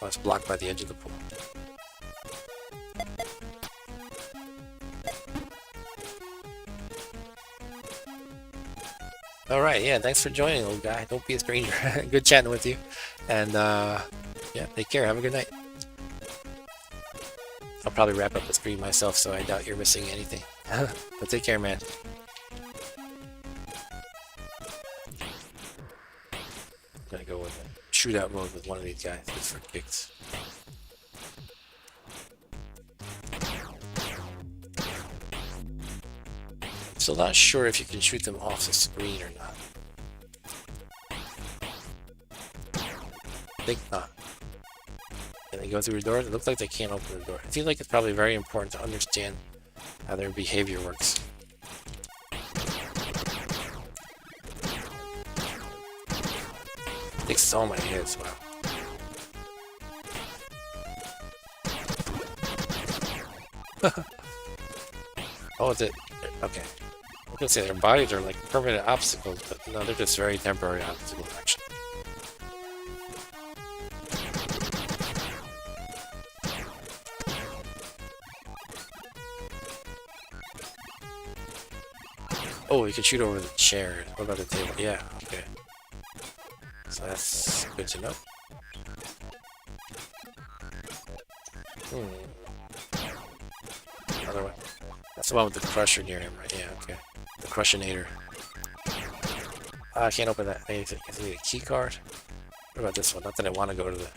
Oh, it's blocked by the edge of the pool. Alright, yeah, thanks for joining, little guy. Don't be a stranger. Good chatting with you. And, yeah, take care. Have a good night. I'll probably wrap up the stream myself, so I doubt you're missing anything. But take care, man. I'm gonna go with a shootout mode with one of these guys, just for kicks. Still not sure if you can shoot them off the screen or not. I think not. Can they go through the door? It looks like they can't open the door. It seems like it's probably very important to understand how their behavior works. Takes so many hits, wow. Oh, is it? Okay. I was gonna say their bodies are like permanent obstacles, but no, they're just very temporary obstacles, actually. Oh, you can shoot over the chair. What about the table? Yeah, okay. So that's good to know. Another one. That's the one with the crusher near him, right? Yeah, okay. The Crushinator. I can't open that. I need a key card. What about this one? Not that I want to go to the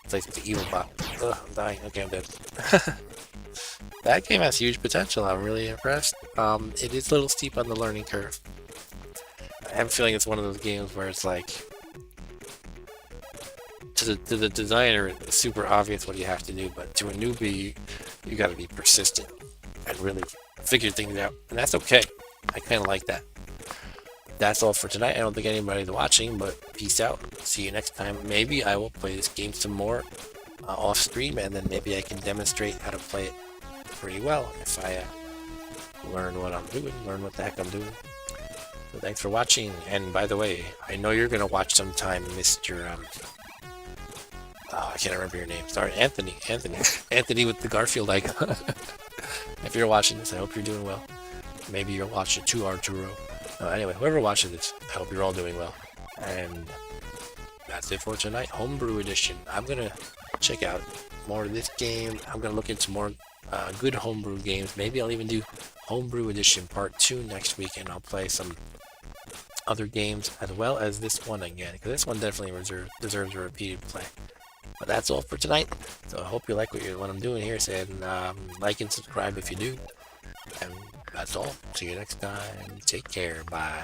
place with the evil bot. Ugh, I'm dying. Okay, I'm dead. That game has huge potential. I'm really impressed. It is a little steep on the learning curve. I have a feeling it's one of those games where it's like, to the designer, it's super obvious what you have to do, but to a newbie, you got to be persistent and really figure things out, and that's okay. I kind of like that. That's all for tonight. I don't think anybody's watching, but peace out. See you next time. Maybe I will play this game some more off stream, and then maybe I can demonstrate how to play it pretty well if I learn what I'm doing, learn what the heck I'm doing. So thanks for watching, and by the way, I know you're gonna watch sometime, Mr. Oh, I can't remember your name. Sorry, Anthony. Anthony with the Garfield icon. If you're watching this, I hope you're doing well. Maybe you're watching too, Arturo. Anyway, whoever watches this, I hope you're all doing well. And that's it for tonight. Homebrew edition. I'm gonna check out more of this game. I'm gonna look into more good homebrew games. Maybe I'll even do Homebrew Edition Part 2 next week, and I'll play some other games as well as this one again, because this one definitely deserves a repeated play. But that's all for tonight. So I hope you like what I'm doing here. Like and subscribe if you do. And that's all. See you next time. Take care. Bye.